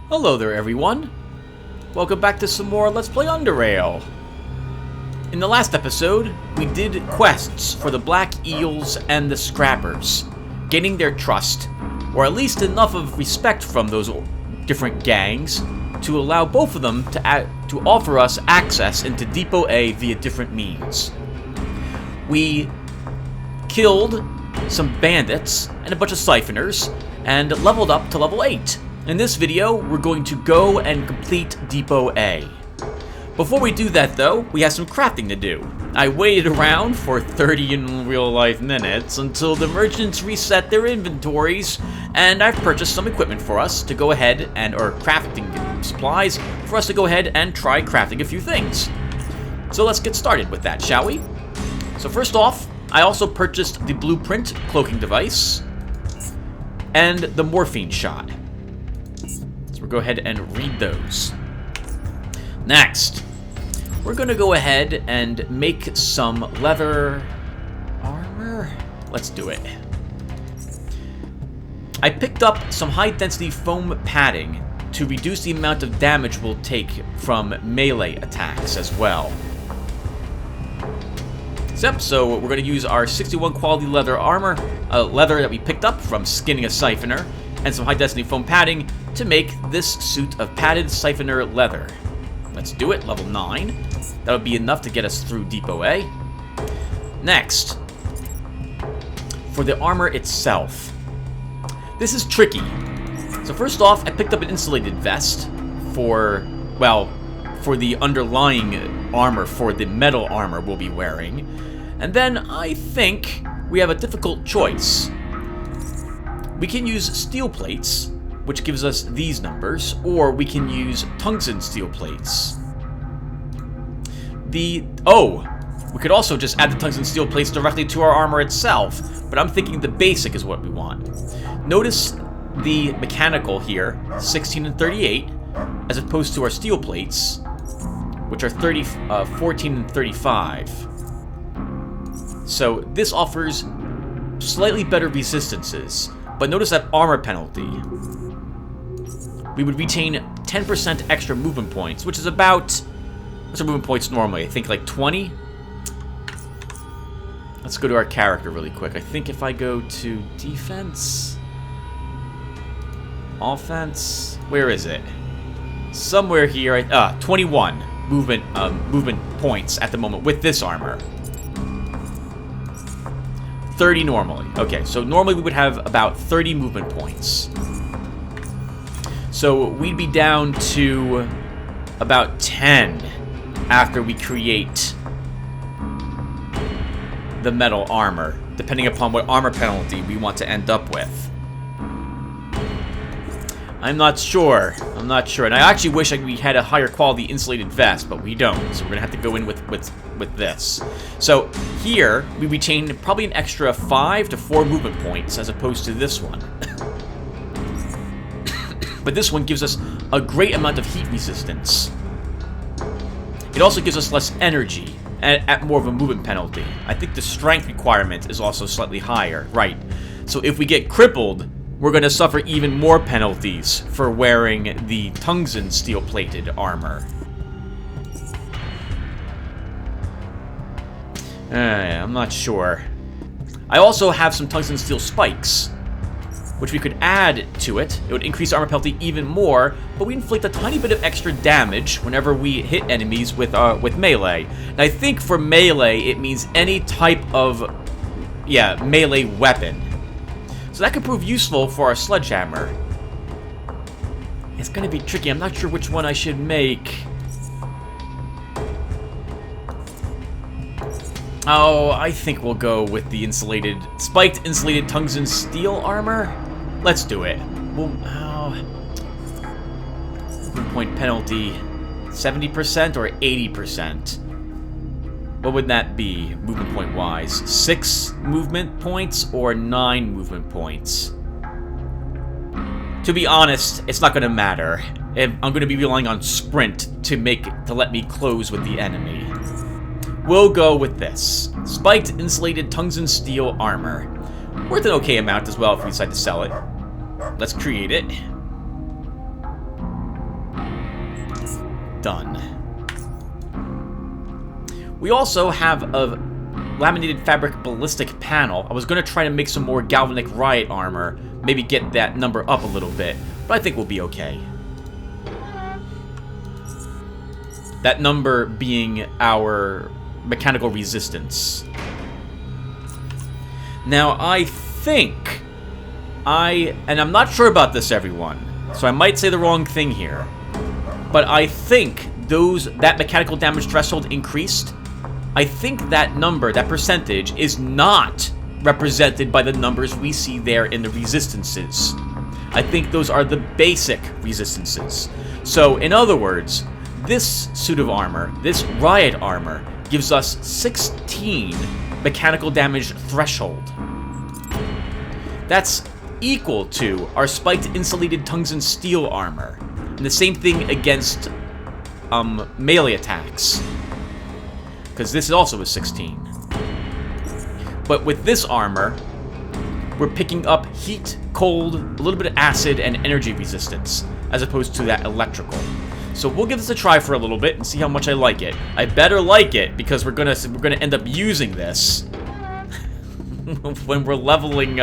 Hello there everyone, welcome back to some more Let's Play Underrail. In the last episode, we did quests for the Black Eels and the Scrappers, gaining their trust, or at least enough of respect from those different gangs to allow both of them to offer us access into Depot A via different means. We killed some bandits and a bunch of siphoners and leveled up to level 8. In this video, we're going to go and complete Depot A. Before we do that though, we have some crafting to do. I waited around for 30 in real life minutes until the merchants reset their inventories, and I've purchased some equipment for us to go ahead or crafting supplies for us to go ahead and try crafting a few things. So let's get started with that, shall we? So first off, I also purchased the blueprint cloaking device and the morphine shot. So we'll go ahead and read those. Next, we're going to go ahead and make some leather armor. Let's do it. I picked up some high-density foam padding to reduce the amount of damage we'll take from melee attacks as well. So we're going to use our 61 quality leather armor, leather that we picked up from skinning a siphoner, and some high-density foam padding to make this suit of padded siphoner leather. Let's do it, level 9. That'll be enough to get us through Depot A. Next, for the armor itself. This is tricky. So first off, I picked up an insulated vest for the underlying armor, for the metal armor we'll be wearing. And then I think we have a difficult choice. We can use steel plates, which gives us these numbers, or we can use tungsten steel plates. We could also just add the tungsten steel plates directly to our armor itself, but I'm thinking the basic is what we want. Notice the mechanical here, 16 and 38, as opposed to our steel plates, which are 14 and 35. So this offers slightly better resistances, but notice that armor penalty. We would retain 10% extra movement points, which is about, what's our movement points normally? I think like 20? Let's go to our character really quick. I think if I go to defense, offense, where is it? Somewhere here, 21 movement points at the moment with this armor. 30 normally. Okay, so normally we would have about 30 movement points. So we'd be down to about 10 after we create the metal armor, depending upon what armor penalty we want to end up with. I'm not sure. And I actually wish we had a higher quality insulated vest, but we don't. So we're gonna have to go in with this. So here we retain probably an extra 5 to 4 movement points as opposed to this one. But this one gives us a great amount of heat resistance. It also gives us less energy at more of a movement penalty. I think the strength requirement is also slightly higher, right? So if we get crippled, we're going to suffer even more penalties for wearing the tungsten steel-plated armor. I'm not sure. I also have some tungsten steel spikes, which we could add to it. It would increase armor penalty even more, but we inflict a tiny bit of extra damage whenever we hit enemies with melee. And I think for melee, it means any type of, melee weapon. So that could prove useful for our sledgehammer. It's going to be tricky. I'm not sure which one I should make. Oh, I think we'll go with the spiked insulated tungsten steel armor. Let's do it. Movement point penalty, 70% or 80%? What would that be, movement point wise? 6 movement points or 9 movement points? To be honest, it's not going to matter. I'm going to be relying on sprint to let me close with the enemy. We'll go with this. Spiked insulated tungsten steel armor. Worth an okay amount as well if we decide to sell it. Let's create it. done. We also have a laminated fabric ballistic panel. I was going to try to make some more galvanic riot armor, maybe get that number up a little bit, but I think we'll be okay. That number being our mechanical resistance. That I think, and I'm not sure about this, everyone, so I might say the wrong thing here, but I think that mechanical damage threshold increased. I think that number, that percentage, is not represented by the numbers we see there in the resistances. I think those are the basic resistances. So, in other words, this suit of armor, this riot armor, gives us 16 mechanical damage threshold. That's equal to our spiked insulated tungsten steel armor. And the same thing against melee attacks, because this is also a 16. But with this armor, we're picking up heat, cold, a little bit of acid, and energy resistance, as opposed to that electrical. So we'll give this a try for a little bit and see how much I like it. I better like it, because we're gonna end up using this when we're leveling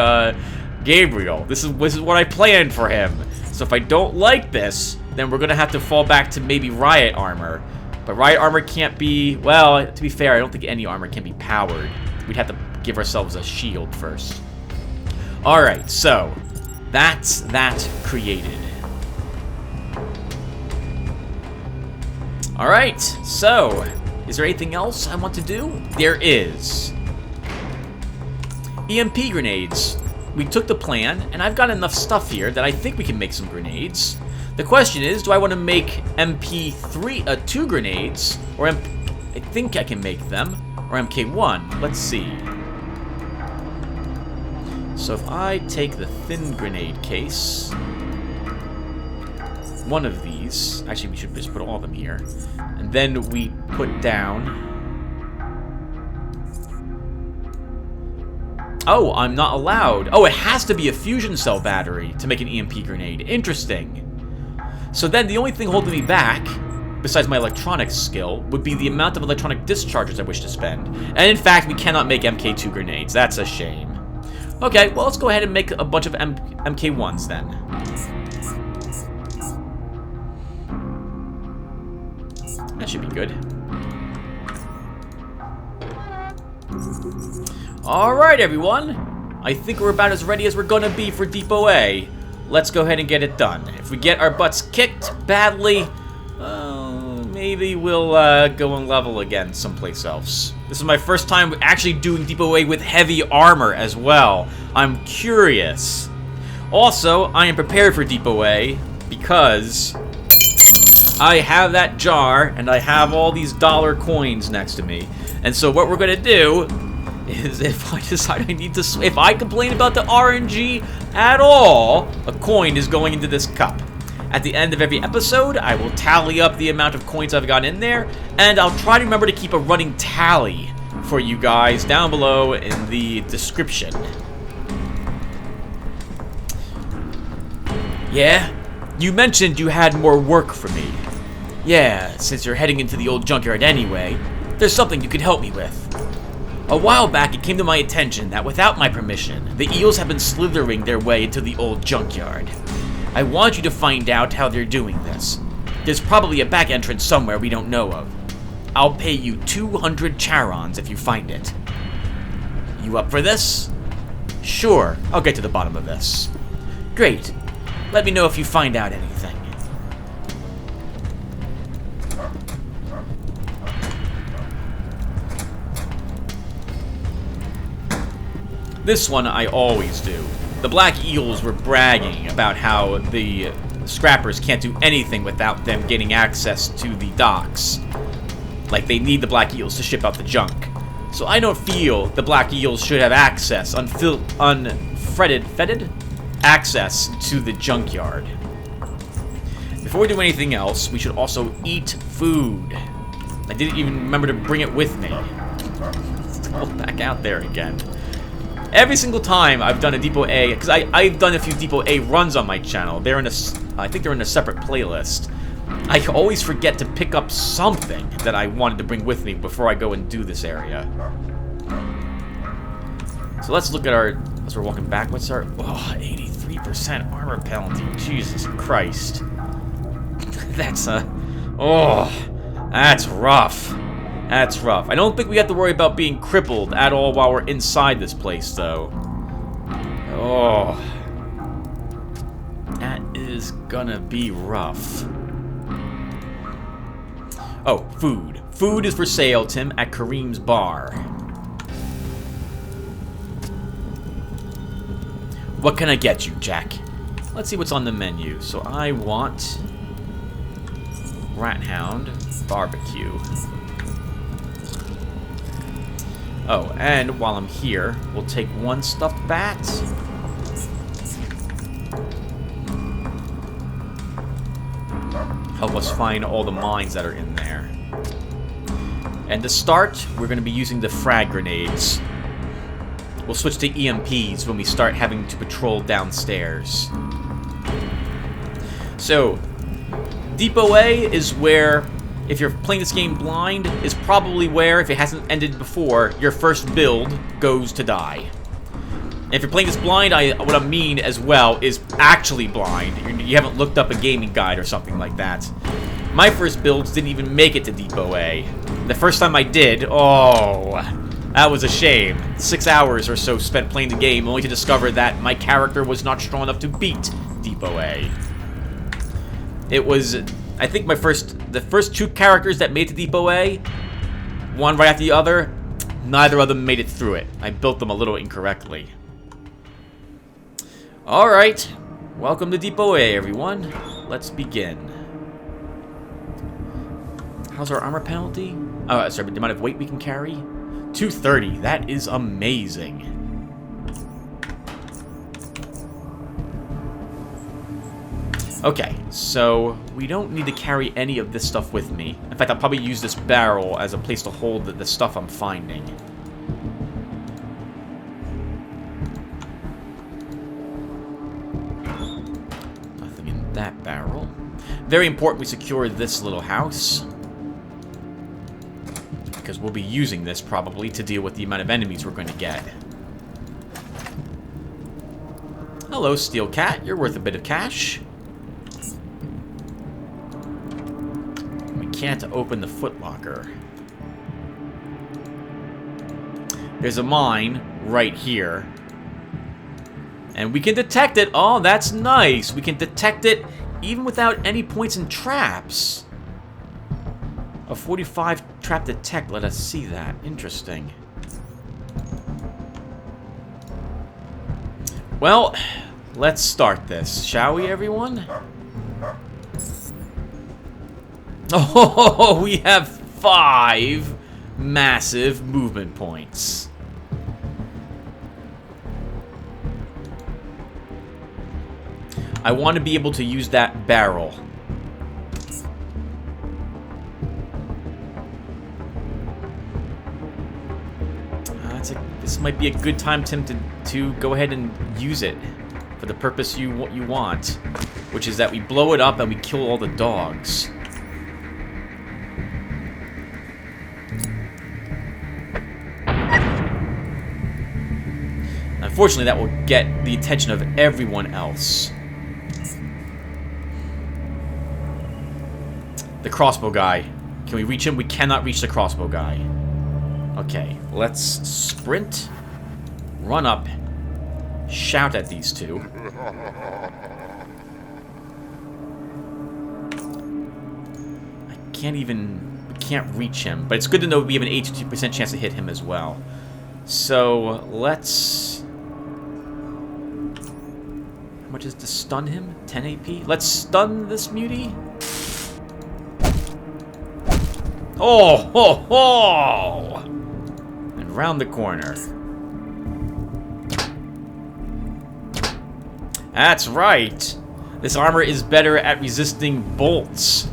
Gabriel. This is what I planned for him. So if I don't like this, then we're gonna have to fall back to maybe riot armor. But riot armor can't be, well, to be fair, I don't think any armor can be powered. We'd have to give ourselves a shield first. Alright, so that's that created. Alright, so is there anything else I want to do? There is. EMP grenades. We took the plan, and I've got enough stuff here that I think we can make some grenades. The question is, do I want to make MP3, 2 grenades, or I think I can make them, or MK1. Let's see. So if I take the thin grenade case, one of these, actually we should just put all of them here, and then we put down, oh, I'm not allowed. Oh, it has to be a fusion cell battery to make an EMP grenade. Interesting. So then the only thing holding me back, besides my electronics skill, would be the amount of electronic discharges I wish to spend. And in fact, we cannot make MK2 grenades. That's a shame. Okay, well, let's go ahead and make a bunch of MK1s then. That should be good. Alright, everyone. I think we're about as ready as we're gonna be for Depot A. Let's go ahead and get it done. If we get our butts kicked badly, maybe we'll go and level again someplace else. This is my first time actually doing Depot A with heavy armor as well. I'm curious. Also, I am prepared for Depot A because I have that jar and I have all these dollar coins next to me. And so what we're gonna do is, if I decide I need to, if I complain about the RNG at all, a coin is going into this cup. At the end of every episode, I will tally up the amount of coins I've got in there, and I'll try to remember to keep a running tally for you guys down below in the description. Yeah? You mentioned you had more work for me. Yeah, since you're heading into the old junkyard anyway, there's something you could help me with. A while back, it came to my attention that without my permission, the eels have been slithering their way into the old junkyard. I want you to find out how they're doing this. There's probably a back entrance somewhere we don't know of. I'll pay you 200 charons if you find it. You up for this? Sure, I'll get to the bottom of this. Great. Let me know if you find out anything. This one I always do. The Black Eels were bragging about how the scrappers can't do anything without them getting access to the docks. Like, they need the Black Eels to ship out the junk. So I don't feel the Black Eels should have access, unfettered access to the junkyard. Before we do anything else, we should also eat food. I didn't even remember to bring it with me. Let's go back out there again. Every single time I've done a Depot A, because I've done a few Depot A runs on my channel. They're in I think they're in a separate playlist. I always forget to pick up something that I wanted to bring with me before I go and do this area. So let's look at our... As we're walking back, what's our... Oh, 83% armor penalty. Jesus Christ. That's a... Oh, that's rough. That's rough. I don't think we have to worry about being crippled at all while we're inside this place, though. Oh. That is gonna be rough. Oh, food. Food is for sale, Tim, at Kareem's bar. What can I get you, Jack? Let's see what's on the menu. So I want... Rat Hound Barbecue. Oh, and while I'm here, we'll take one stuffed bat. Help us find all the mines that are in there. And to start, we're going to be using the frag grenades. We'll switch to EMPs when we start having to patrol downstairs. So, Depot A is where, if you're playing this game blind, is probably where, if it hasn't ended before, your first build goes to die. And if you're playing this blind, what I mean as well is actually blind. You haven't looked up a gaming guide or something like that. My first builds didn't even make it to Depot A. The first time I did, oh, that was a shame. 6 hours or so spent playing the game, only to discover that my character was not strong enough to beat Depot A. It was, I think the first two characters that made it to Depot A, one right after the other, neither of them made it through it. I built them a little incorrectly. Alright, welcome to Depot A, everyone. Let's begin. How's our armor penalty? Oh, sorry, but the amount of weight we can carry? 230, that is amazing. Okay, so we don't need to carry any of this stuff with me. In fact, I'll probably use this barrel as a place to hold the stuff I'm finding. Nothing in that barrel. Very important we secure this little house, because we'll be using this probably to deal with the amount of enemies we're going to get. Hello, Steel Cat. You're worth a bit of cash. Can't open the footlocker. There's a mine right here. And we can detect it. Oh, that's nice. We can detect it even without any points and traps. A 45 trap detect. Let us see that. Interesting. Well, let's start this, shall we, everyone? Oh, we have 5 massive movement points. I want to be able to use that barrel. This might be a good time, Tim, to go ahead and use it for the purpose you want, which is that we blow it up and we kill all the dogs. Unfortunately, that will get the attention of everyone else. The crossbow guy. Can we reach him? We cannot reach the crossbow guy. Okay, let's sprint, run up, shout at these two. We can't reach him, but it's good to know we have an 82% chance to hit him as well. So, let's... How much is to stun him? 10 AP? Let's stun this mutie. Oh, ho, ho! And round the corner. That's right. This armor is better at resisting bolts.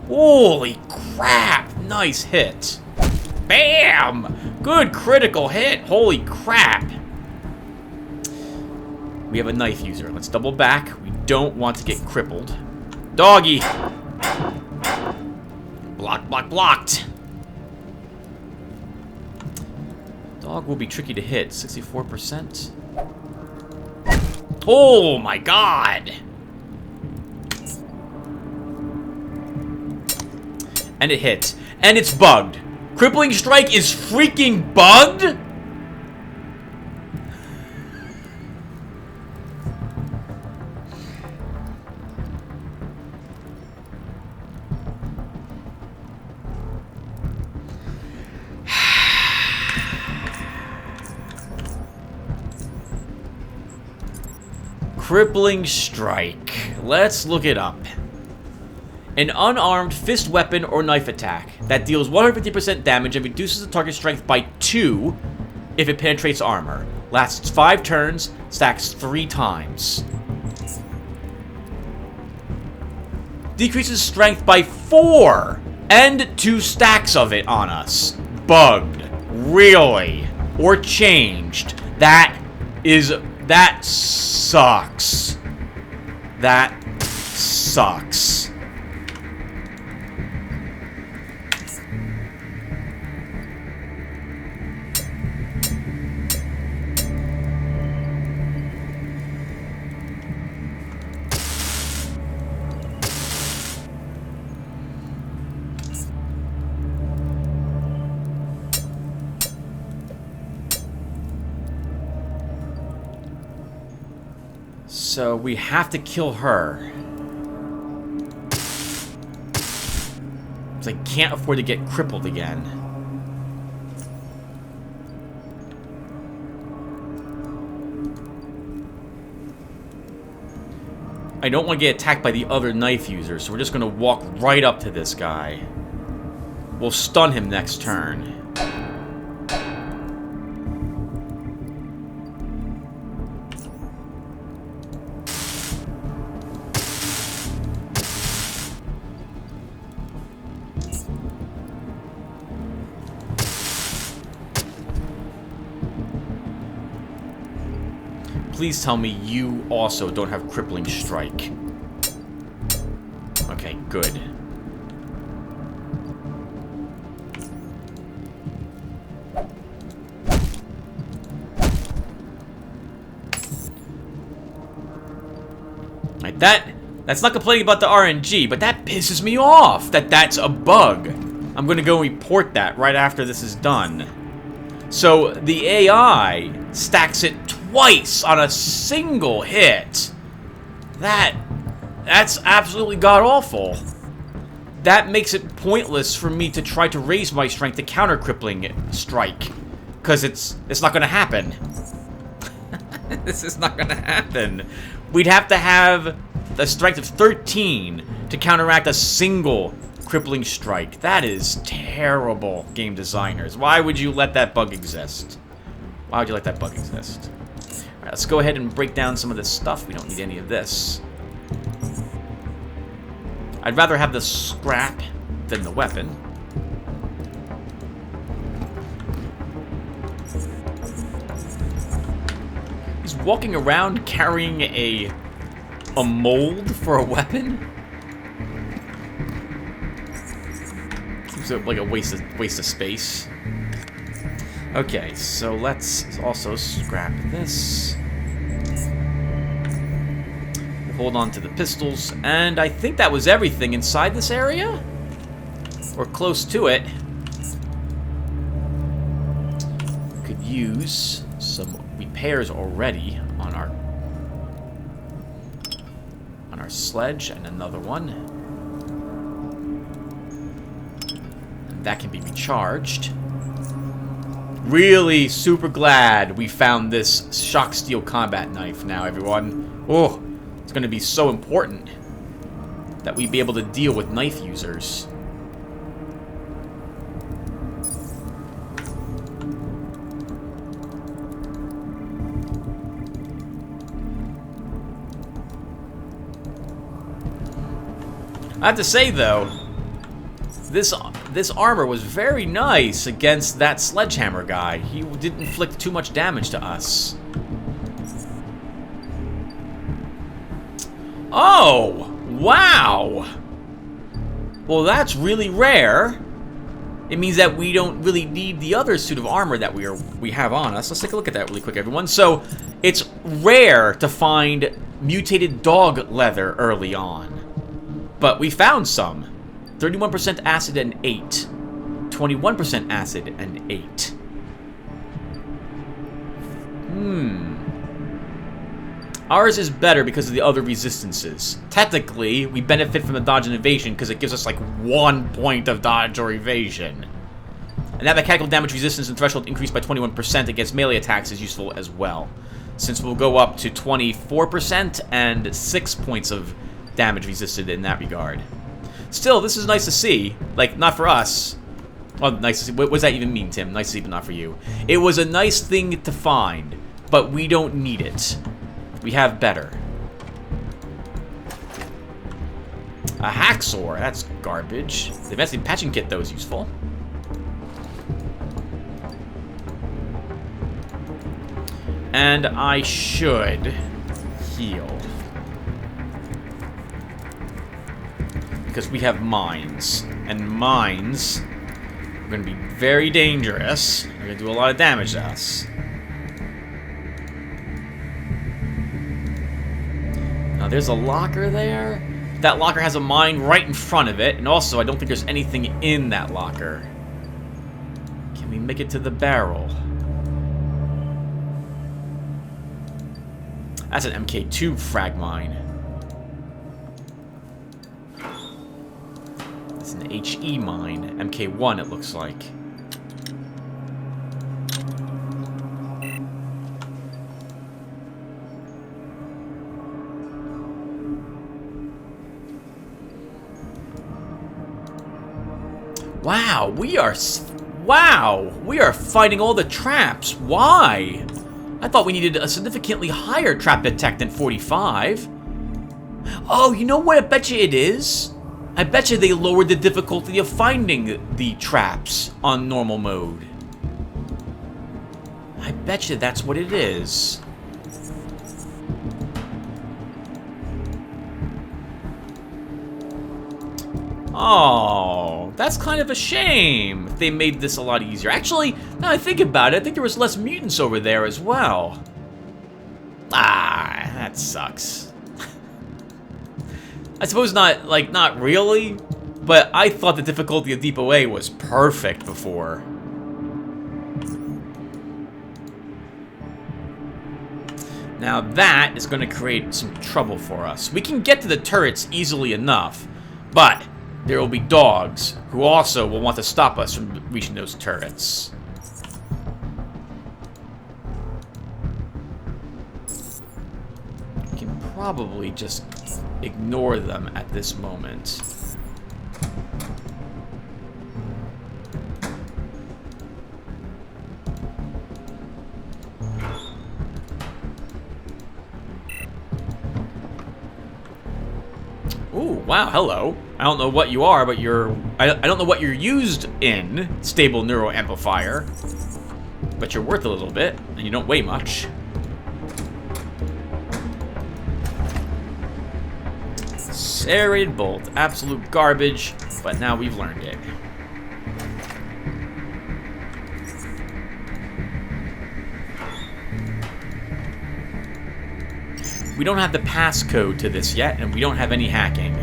Holy crap! Nice hit. Bam! Good critical hit. Holy crap. We have a knife user. Let's double back. We don't want to get crippled. Doggy! Blocked, blocked, blocked! Dog will be tricky to hit. 64%. Oh my god! And it hit. And it's bugged. Crippling Strike is freaking bugged? Crippling Strike. Let's look it up. An unarmed fist weapon or knife attack that deals 150% damage and reduces the target's strength by 2 if it penetrates armor. Lasts 5 turns, stacks 3 times. Decreases strength by 4 and 2 stacks of it on us. Bugged. Really? Or changed. That sucks. That sucks. So we have to kill her. Because I can't afford to get crippled again. I don't want to get attacked by the other knife users, so we're just going to walk right up to this guy. We'll stun him next turn. Please tell me you also don't have Crippling Strike. Okay, good. Like that's not complaining about the RNG, but that pisses me off that that's a bug. I'm gonna go report that right after this is done. So the AI stacks it twice on a single hit. That's absolutely god-awful. That makes it pointless for me to try to raise my strength to counter Crippling Strike. Because it's not gonna happen. This is not gonna happen. We'd have to have a strength of 13 to counteract a single Crippling Strike. That is terrible, game designers. Why would you let that bug exist? Why would you let that bug exist? Alright, let's go ahead and break down some of this stuff. We don't need any of this. I'd rather have the scrap than the weapon. He's walking around carrying a mold for a weapon? Seems like a waste of space. Okay, so let's also scrap this. Hold on to the pistols, and I think that was everything inside this area? Or close to it. Could use some repairs already on our sledge, and another one. And that can be recharged. Really super glad we found this shock steel combat knife now, everyone. Oh, it's going to be so important that we be able to deal with knife users. I have to say, though, this armor was very nice against that sledgehammer guy. He didn't inflict too much damage to us. Oh, wow. Well, that's really rare. It means that we don't really need the other suit of armor that we have on us. Let's take a look at that really quick, everyone. So, it's rare to find mutated dog leather early on. But we found some. 31% acid and 8. 21% acid and 8. Ours is better because of the other resistances. Technically, we benefit from the dodge and evasion because it gives us like 1 point of dodge or evasion. And that mechanical damage resistance and threshold increased by 21% against melee attacks is useful as well. Since we'll go up to 24% and 6 points of damage resisted in that regard. Still, this is nice to see. Like, not for us. Well, nice to see. What does that even mean, Tim? Nice to see, but not for you. It was a nice thing to find, but we don't need it. We have better. A hacksaw, that's garbage. The advanced patching kit, though, is useful. And I should heal. Because we have mines. And mines are going to be very dangerous. They're going to do a lot of damage to us. Now, there's a locker there. That locker has a mine right in front of it. And also, I don't think there's anything in that locker. Can we make it to the barrel? That's an MK2 frag mine. It's an HE mine. MK1, it looks like. Wow, we are fighting all the traps. Why? I thought we needed a significantly higher trap detect than 45. Oh, you know what I bet you it is? I bet you they lowered the difficulty of finding the traps on normal mode. I bet you that's what it is. Oh, that's kind of a shame if they made this a lot easier. Actually, now I think about it, I think there was less mutants over there as well. Ah, that sucks. I suppose not really, but I thought the difficulty of Depot A was perfect before. Now that is going to create some trouble for us. We can get to the turrets easily enough, but there will be dogs who also will want to stop us from reaching those turrets. We can probably just ignore them at this moment. Ooh, wow, hello. I don't know what you are, but I don't know what you're used in, stable neuro amplifier. But you're worth a little bit, and you don't weigh much. Serrated bolt, absolute garbage, but now we've learned it. We don't have the passcode to this yet, and we don't have any hacking.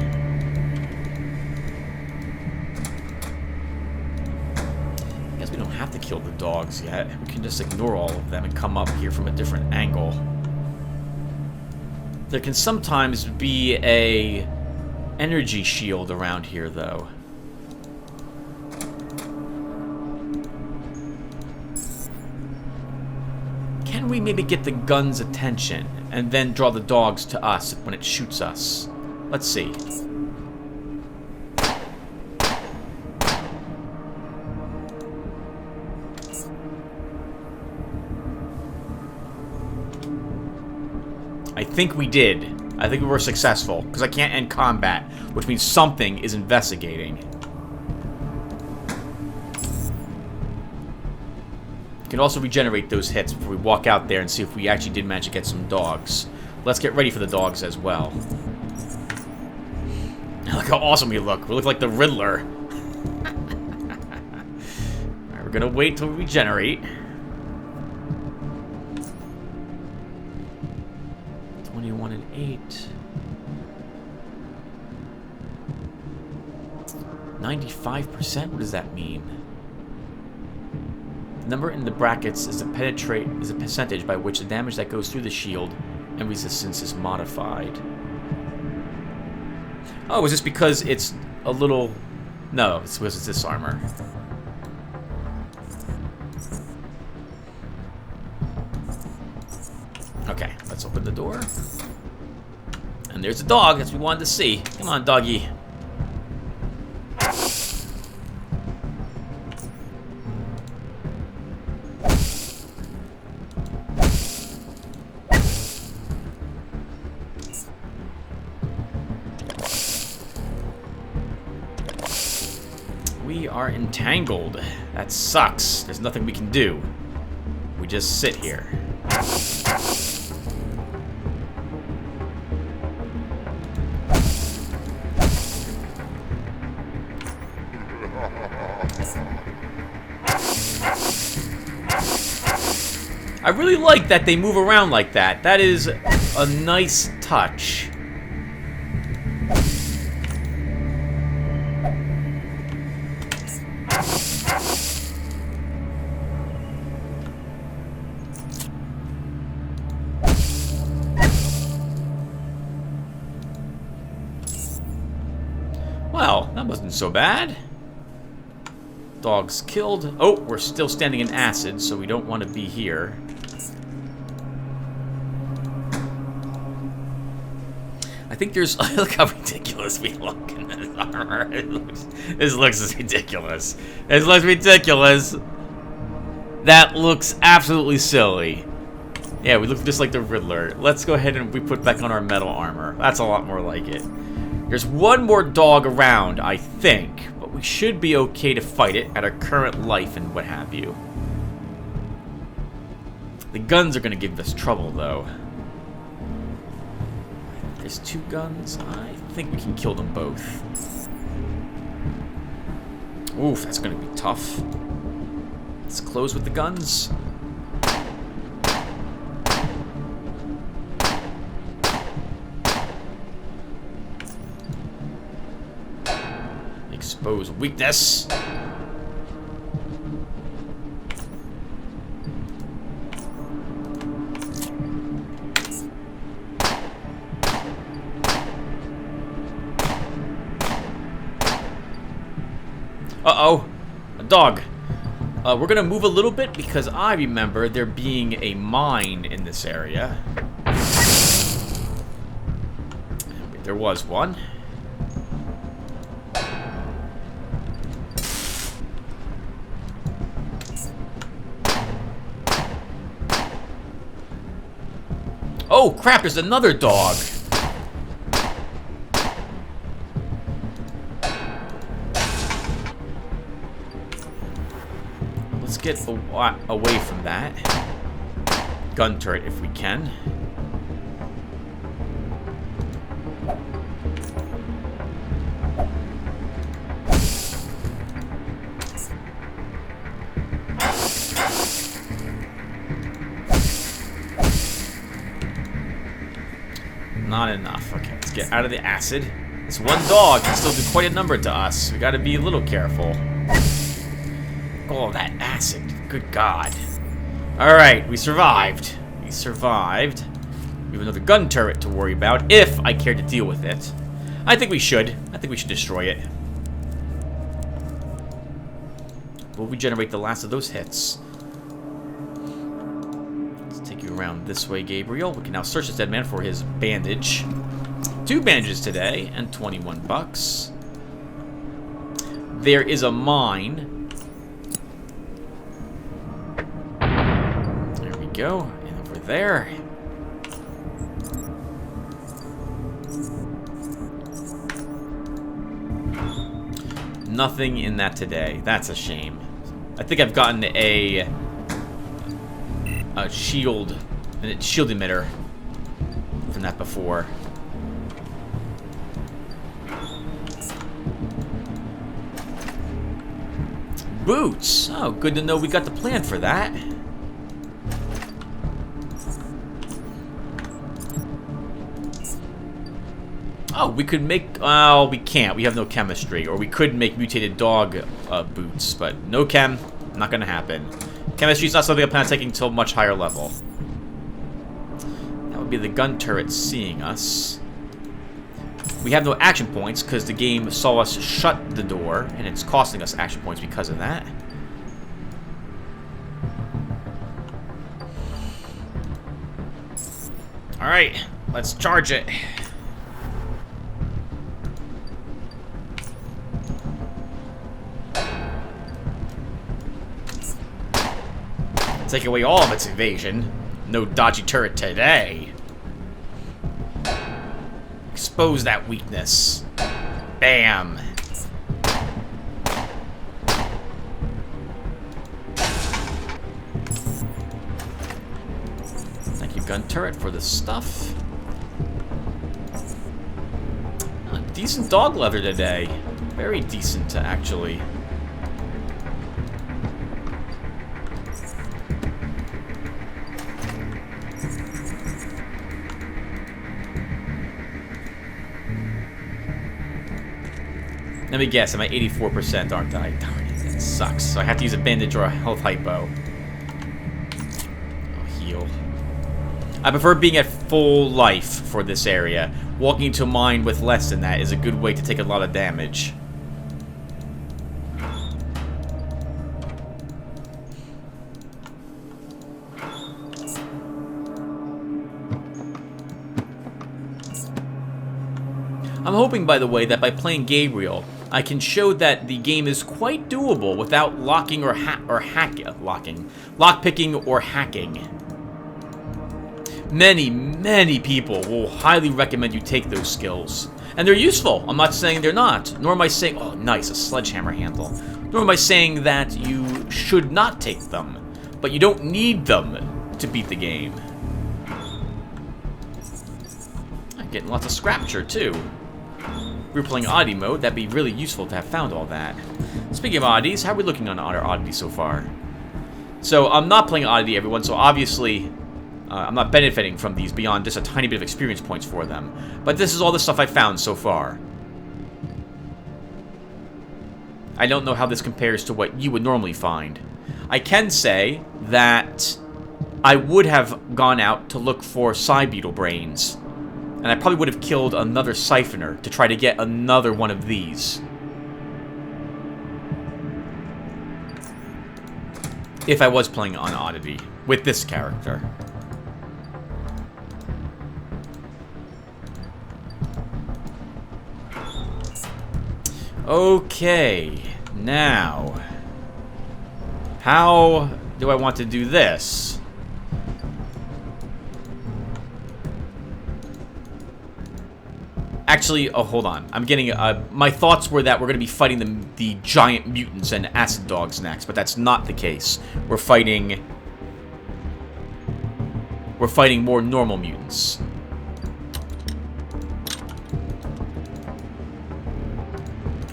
I guess we don't have to kill the dogs yet. We can just ignore all of them and come up here from a different angle. There can sometimes be a energy shield around here, though. Can we maybe get the gun's attention and then draw the dogs to us when it shoots us? Let's see. I think we did. I think we were successful, because I can't end combat, which means something is investigating. You can also regenerate those hits before we walk out there and see if we actually did manage to get some dogs. Let's get ready for the dogs as well. Look how awesome we look. We look like the Riddler. Alright, we're gonna wait till we regenerate. 21 and 8. 95%? What does that mean? The number in the brackets is a percentage by which the damage that goes through the shield and resistance is modified. Oh, is this because it's a little... No, it's because it's this armor. Okay, let's open the door. And there's the dog, as we wanted to see. Come on, doggy. We are entangled. That sucks. There's nothing we can do. We just sit here. I really like that they move around like that. That is a nice touch. Well, that wasn't so bad. Dog's killed. Oh, we're still standing in acid, so we don't want to be here. I think there's... Look how ridiculous we look in this armor. This looks ridiculous. This looks ridiculous. That looks absolutely silly. Yeah, we look just like the Riddler. Let's go ahead and we put back on our metal armor. That's a lot more like it. There's one more dog around, I think, but we should be okay to fight it at our current life and what have you. The guns are going to give us trouble, though. There's 2 guns. I think we can kill them both. Oof, that's going to be tough. Let's close with the guns. Expose weakness. Uh-oh. A dog. We're gonna move a little bit because I remember there being a mine in this area. There was one. Oh, crap, there's another dog. Let's get away from that. Gun turret if we can. Not enough. Okay, let's get out of the acid. This one dog can still do quite a number to us. We gotta be a little careful. Oh, that acid. Good God. Alright, we survived. We survived. We have another gun turret to worry about, if I care to deal with it. I think we should. I think we should destroy it. We'll regenerate the last of those hits. Around this way, Gabriel. We can now search this dead man for his bandage. 2 bandages today, and 21 bucks. There is a mine. There we go. And over there. Nothing in that today. That's a shame. I think I've gotten a shield emitter from that before. boots. Oh, good to know we got the plan for that. Oh, we could make... Oh, we can't. We have no chemistry. Or we could make mutated dog boots, but no chem. Not gonna happen. Chemistry's not something I plan on taking until a much higher level. That would be the gun turret seeing us. We have no action points because the game saw us shut the door, and it's costing us action points because of that. Alright, let's charge it. Take away all of its evasion. No dodgy turret today. Expose that weakness. Bam. Thank you, gun turret, for the stuff. Decent dog leather today. Very decent, actually. Let me guess, I'm at 84%, aren't I? Darn it, that sucks. So I have to use a bandage or a health hypo. Oh, heal. I prefer being at full life for this area. Walking into a mine with less than that is a good way to take a lot of damage. I'm hoping, by the way, that by playing Gabriel, I can show that the game is quite doable without locking or lockpicking or hacking. Many people will highly recommend you take those skills. And they're useful. I'm not saying they're not. Nor am I saying, oh nice, a sledgehammer handle. Nor am I saying that you should not take them. But you don't need them to beat the game. I'm getting lots of scrapture too. If we were playing oddity mode, that'd be really useful to have found all that. Speaking of oddities, how are we looking on our oddities so far? So, I'm not playing oddity, everyone, so obviously I'm not benefiting from these beyond just a tiny bit of experience points for them. But this is all the stuff I found so far. I don't know how this compares to what you would normally find. I can say that I would have gone out to look for side beetle brains. And I probably would have killed another siphoner to try to get another one of these. If I was playing on Oddity with this character. Okay, now, how do I want to do this? Actually, oh, hold on. I'm getting, my thoughts were that we're going to be fighting the giant mutants and acid dogs next, but that's not the case. We're fighting more normal mutants.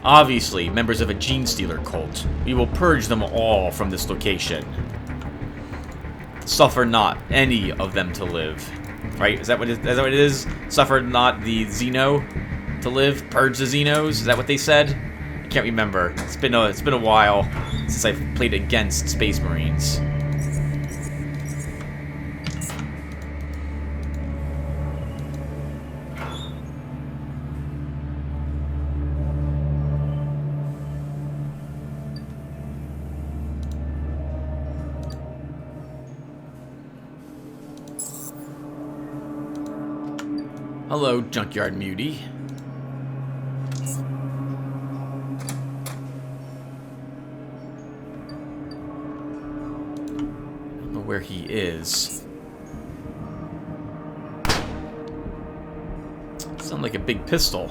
Obviously, members of a gene stealer cult. We will purge them all from this location. Suffer not any of them to live. Right? Is that what it is? Suffer not the Xeno to live? Purge the Xenos? Is that what they said? I can't remember. It's been a while since I've played against Space Marines. Hello, Junkyard Mutie. I don't know where he is. Sounds like a big pistol.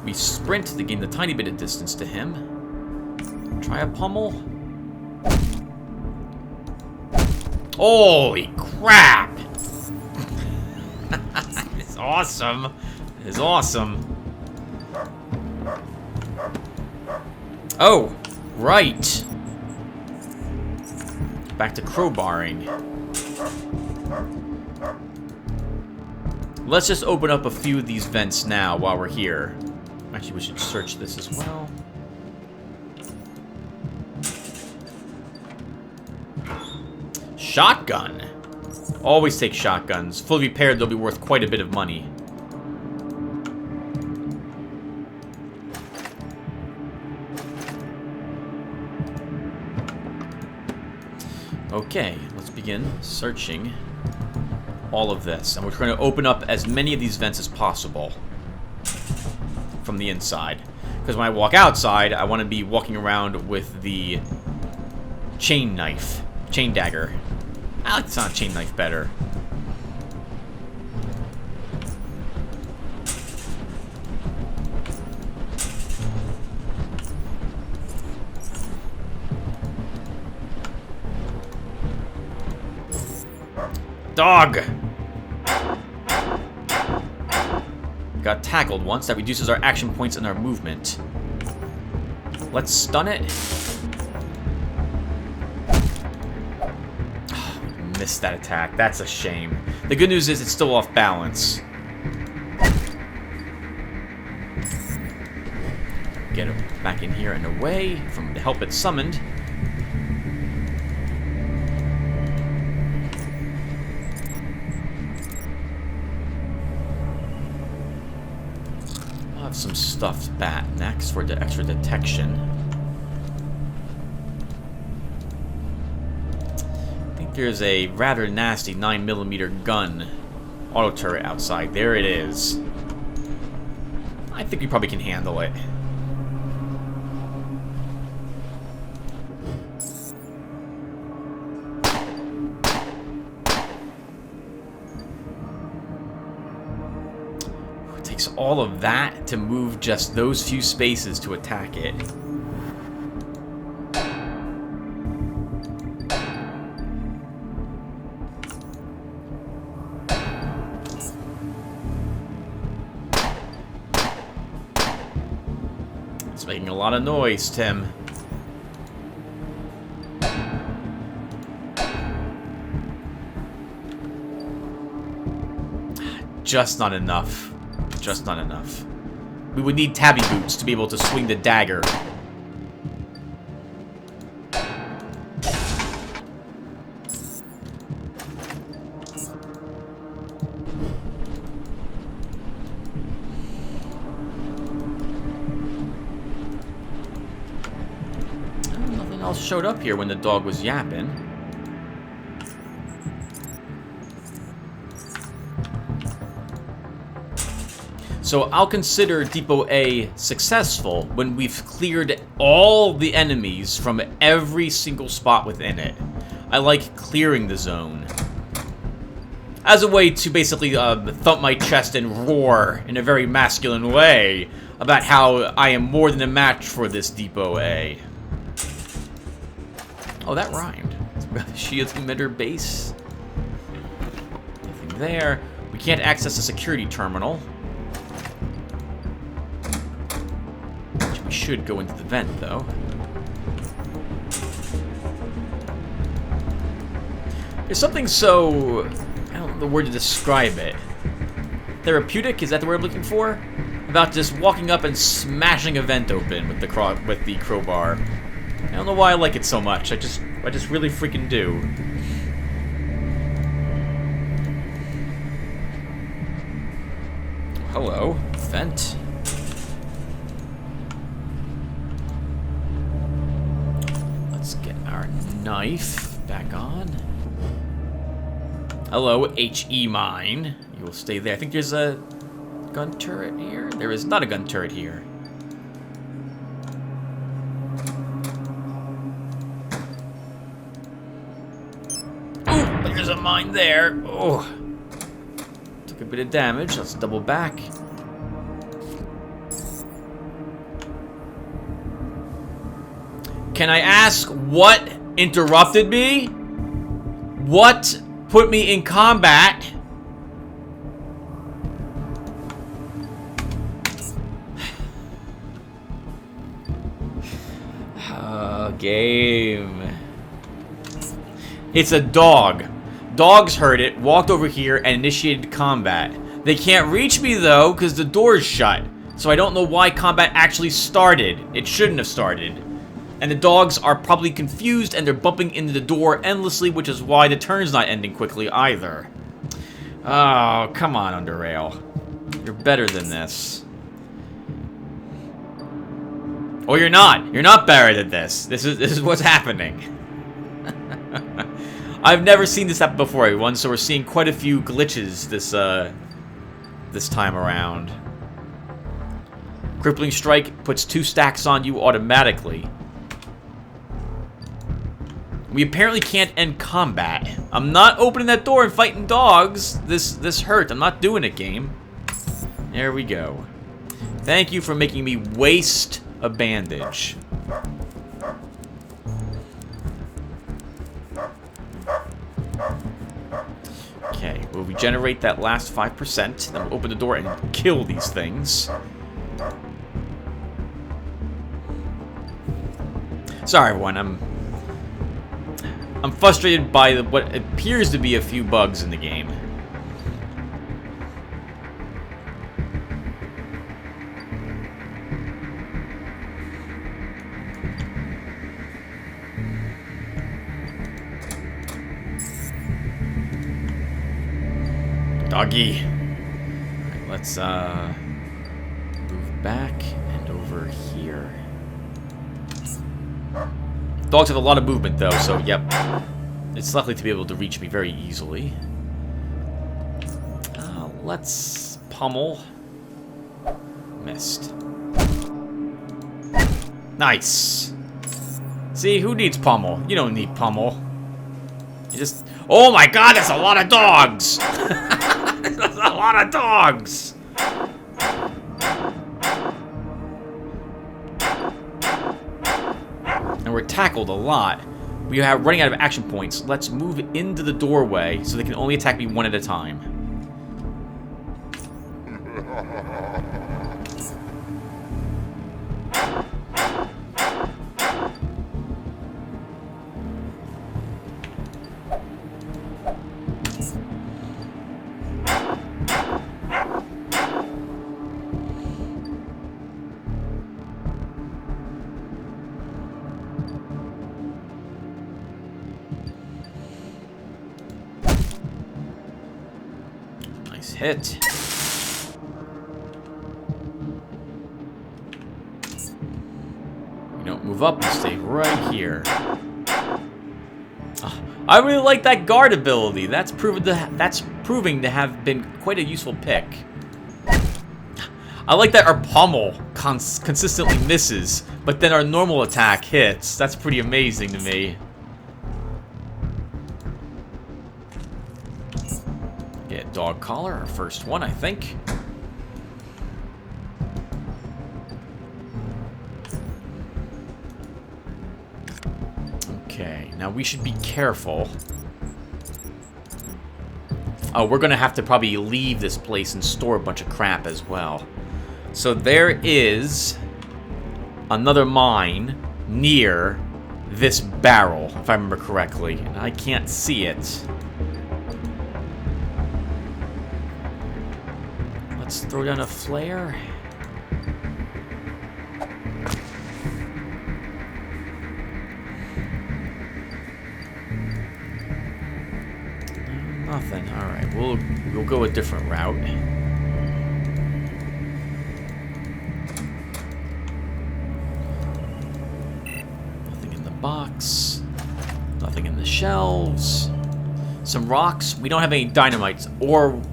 We sprint to gain a tiny bit of distance to him. Try a pummel. Holy crap! It's awesome. It is awesome. Oh, Right. Back to crowbarring. Let's just open up a few of these vents now while we're here. Actually, we should search this as well. Shotgun. Always take shotguns. Fully repaired, they'll be worth quite a bit of money. Okay, let's begin searching all of this. And we're trying to open up as many of these vents as possible from the inside. Because when I walk outside, I want to be walking around with the chain knife. Chain dagger. I like the sound of chain knife better. Dog! Got tackled once. That reduces our action points and our movement. Let's stun it. Missed that attack. That's a shame. The good news is it's still off balance. Get it back in here and away from the help it summoned. I'll have some stuffed bat next for the extra detection. Here's a rather nasty 9mm gun auto turret outside. There it is. I think we probably can handle it. It takes all of that to move just those few spaces to attack it. Making a lot of noise, Tim. Just not enough. Just not enough. We would need tabby boots to be able to swing the dagger. Showed up here when the dog was yapping. So I'll consider Depot A successful when we've cleared all the enemies from every single spot within it. I like clearing the zone as a way to basically thump my chest and roar in a very masculine way about how I am more than a match for this Depot A. Oh, that rhymed. Shield emitter base. Nothing there. We can't access the security terminal. We should go into the vent, though. There's something so... I don't know the word to describe it. Therapeutic? Is that the word I'm looking for? About just walking up and smashing a vent open with the crowbar. I don't know why I like it so much. I just really freaking do. Hello, vent. Let's get our knife back on. Hello, HE mine. You will stay there. I think there's a gun turret here. There is not a gun turret here. There's a mine there. Oh, took a bit of damage. Let's double back. Can I ask what interrupted me? What put me in combat? game. It's a dog. Dogs heard it, walked over here, and initiated combat. They can't reach me, though, because the door's shut. So I don't know why combat actually started. It shouldn't have started. And the dogs are probably confused, and they're bumping into the door endlessly, which is why the turn's not ending quickly, either. Oh, come on, Underrail. You're better than this. Oh, you're not. You're not better than this. This is what's happening. I've never seen this happen before, everyone, so we're seeing quite a few glitches this time around. Crippling Strike puts 2 stacks on you automatically. We apparently can't end combat. I'm not opening that door and fighting dogs. This hurt. I'm not doing it, game. There we go. Thank you for making me waste a bandage. Okay, we'll regenerate that last 5%. Then we'll open the door and kill these things. Sorry, everyone. I'm frustrated by what appears to be a few bugs in the game. Doggy. Alright, let's move back and over here. Dogs have a lot of movement though, so yep. It's likely to be able to reach me very easily. Let's pummel. Missed. Nice. See, who needs pummel? You don't need pummel. You just... Oh my god, that's a lot of dogs! That's a lot of dogs! And we're tackled a lot. We are running out of action points. Let's move into the doorway so they can only attack me one at a time. Hit. You don't move up, you stay right here. I really like that guard ability. That's proving to have been quite a useful pick. I like that our pummel consistently misses, but then our normal attack hits. That's pretty amazing to me. Get dog collar, our first one, I think. Okay, now we should be careful. Oh, we're gonna have to probably leave this place and store a bunch of crap as well. So there is another mine near this barrel, if I remember correctly, and I can't see it. Let's throw down a flare. Nothing. All right, we'll go a different route. Nothing in the box. Nothing in the shelves. Some rocks. We don't have any dynamites,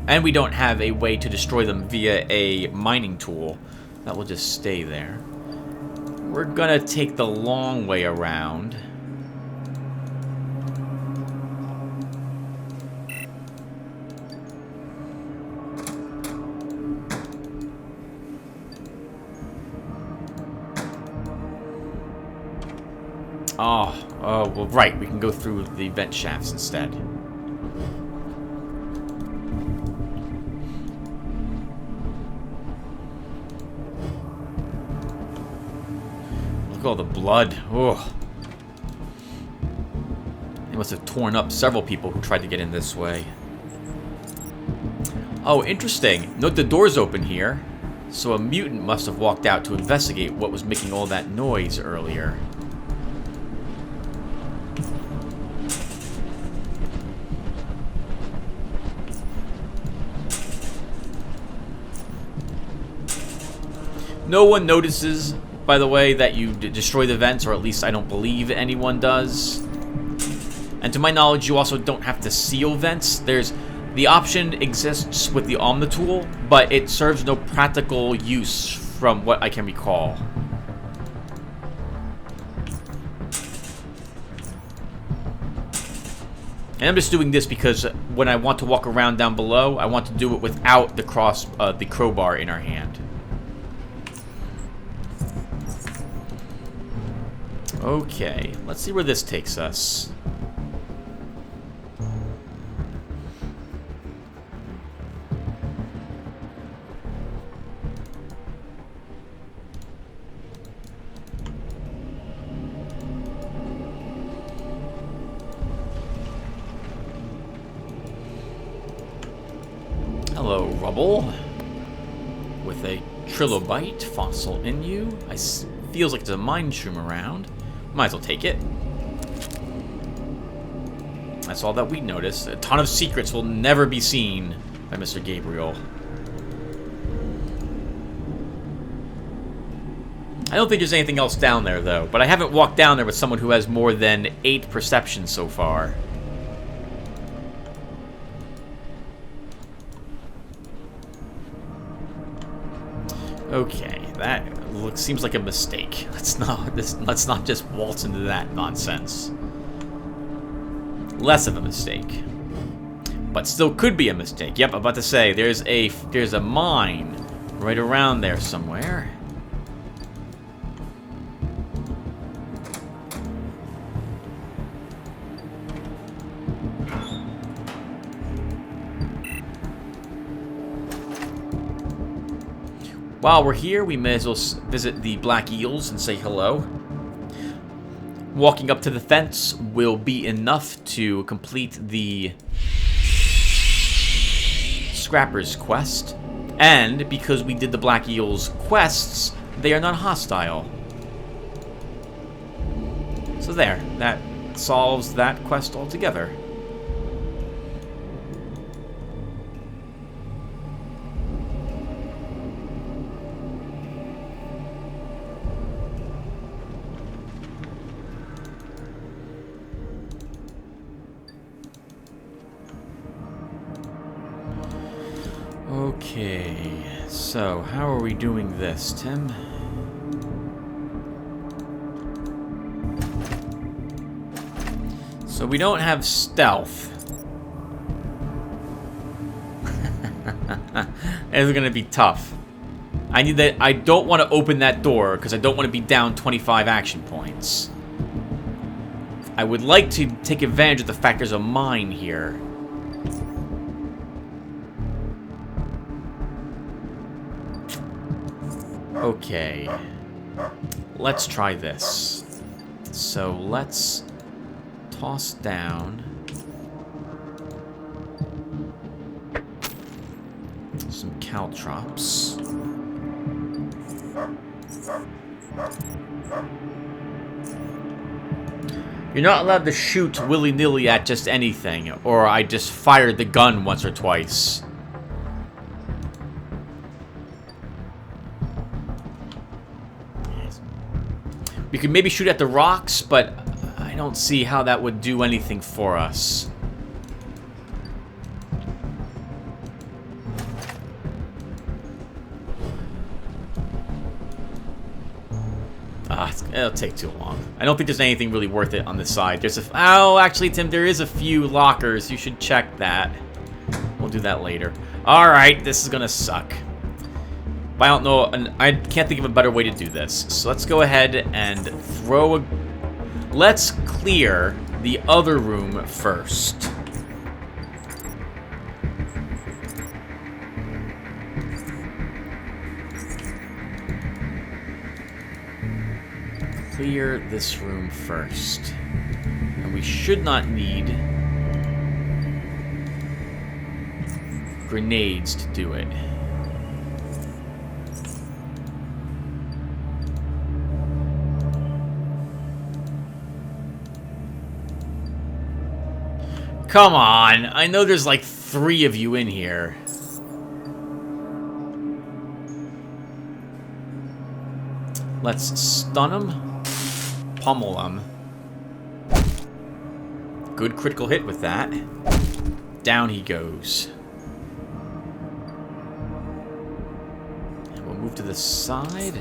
and we don't have a way to destroy them via a mining tool. That will just stay there. We're gonna take the long way around. Oh, well, right. We can go through the vent shafts instead. Look at all the blood. Oh. They must have torn up several people who tried to get in this way. Oh, interesting. Note the door's open here. So a mutant must have walked out to investigate what was making all that noise earlier. No one notices, by the way, that you destroy the vents, or at least I don't believe anyone does. And to my knowledge, you also don't have to seal vents. The option exists with the Omnitool, but it serves no practical use from what I can recall. And I'm just doing this because when I want to walk around down below, I want to do it without the crowbar in our hand. Okay, let's see where this takes us. Hello, rubble. With a trilobite fossil in you. Feels like there's a mine shroom around. Might as well take it. That's all that we noticed. A ton of secrets will never be seen by Mr. Gabriel. I don't think there's anything else down there, though. But I haven't walked down there with someone who has more than 8 perception so far. Okay, that seems like a mistake. Let's not just waltz into that nonsense. Less of a mistake, but still could be a mistake. Yep, I'm about to say there's a mine right around there somewhere. While we're here, we may as well visit the Black Eels and say hello. Walking up to the fence will be enough to complete the Scrapper's quest. And because we did the Black Eels quests, they are not hostile. So there, that solves that quest altogether. Okay, so how are we doing this, Tim? So we don't have stealth. It's gonna be tough. I don't want to open that door because I don't want to be down 25 action points. I would like to take advantage of the fact there's a mine here. Okay, let's try this. So let's toss down some caltrops. You're not allowed to shoot willy-nilly at just anything, or I just fired the gun once or twice. We could maybe shoot at the rocks, but I don't see how that would do anything for us. It'll take too long. I don't think there's anything really worth it on this side. Oh, actually, Tim, there is a few lockers. You should check that. We'll do that later. Alright, this is gonna suck. I don't know, and I can't think of a better way to do this. So let's go ahead and let's clear the other room first. Clear this room first. And we we should not need grenades to do it. Come on, I know there's like 3 of you in here. Let's stun him, pummel him. Good critical hit with that. Down he goes. And we'll move to the side.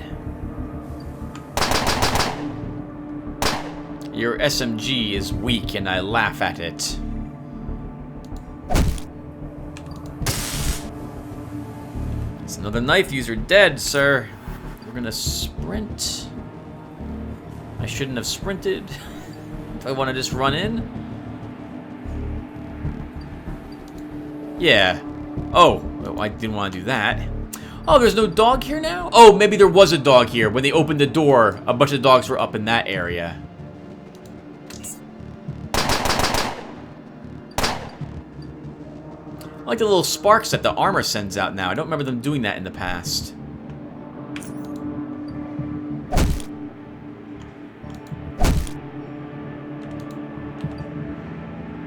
Your SMG is weak and I laugh at it. It's another knife user dead, sir. We're gonna sprint. I shouldn't have sprinted. If I want to just run in. Yeah. Oh, I didn't want to do that. Oh, there's no dog here now? Oh, maybe there was a dog here. When they opened the door, a bunch of dogs were up in that area. I like the little sparks that the armor sends out now. I don't remember them doing that in the past.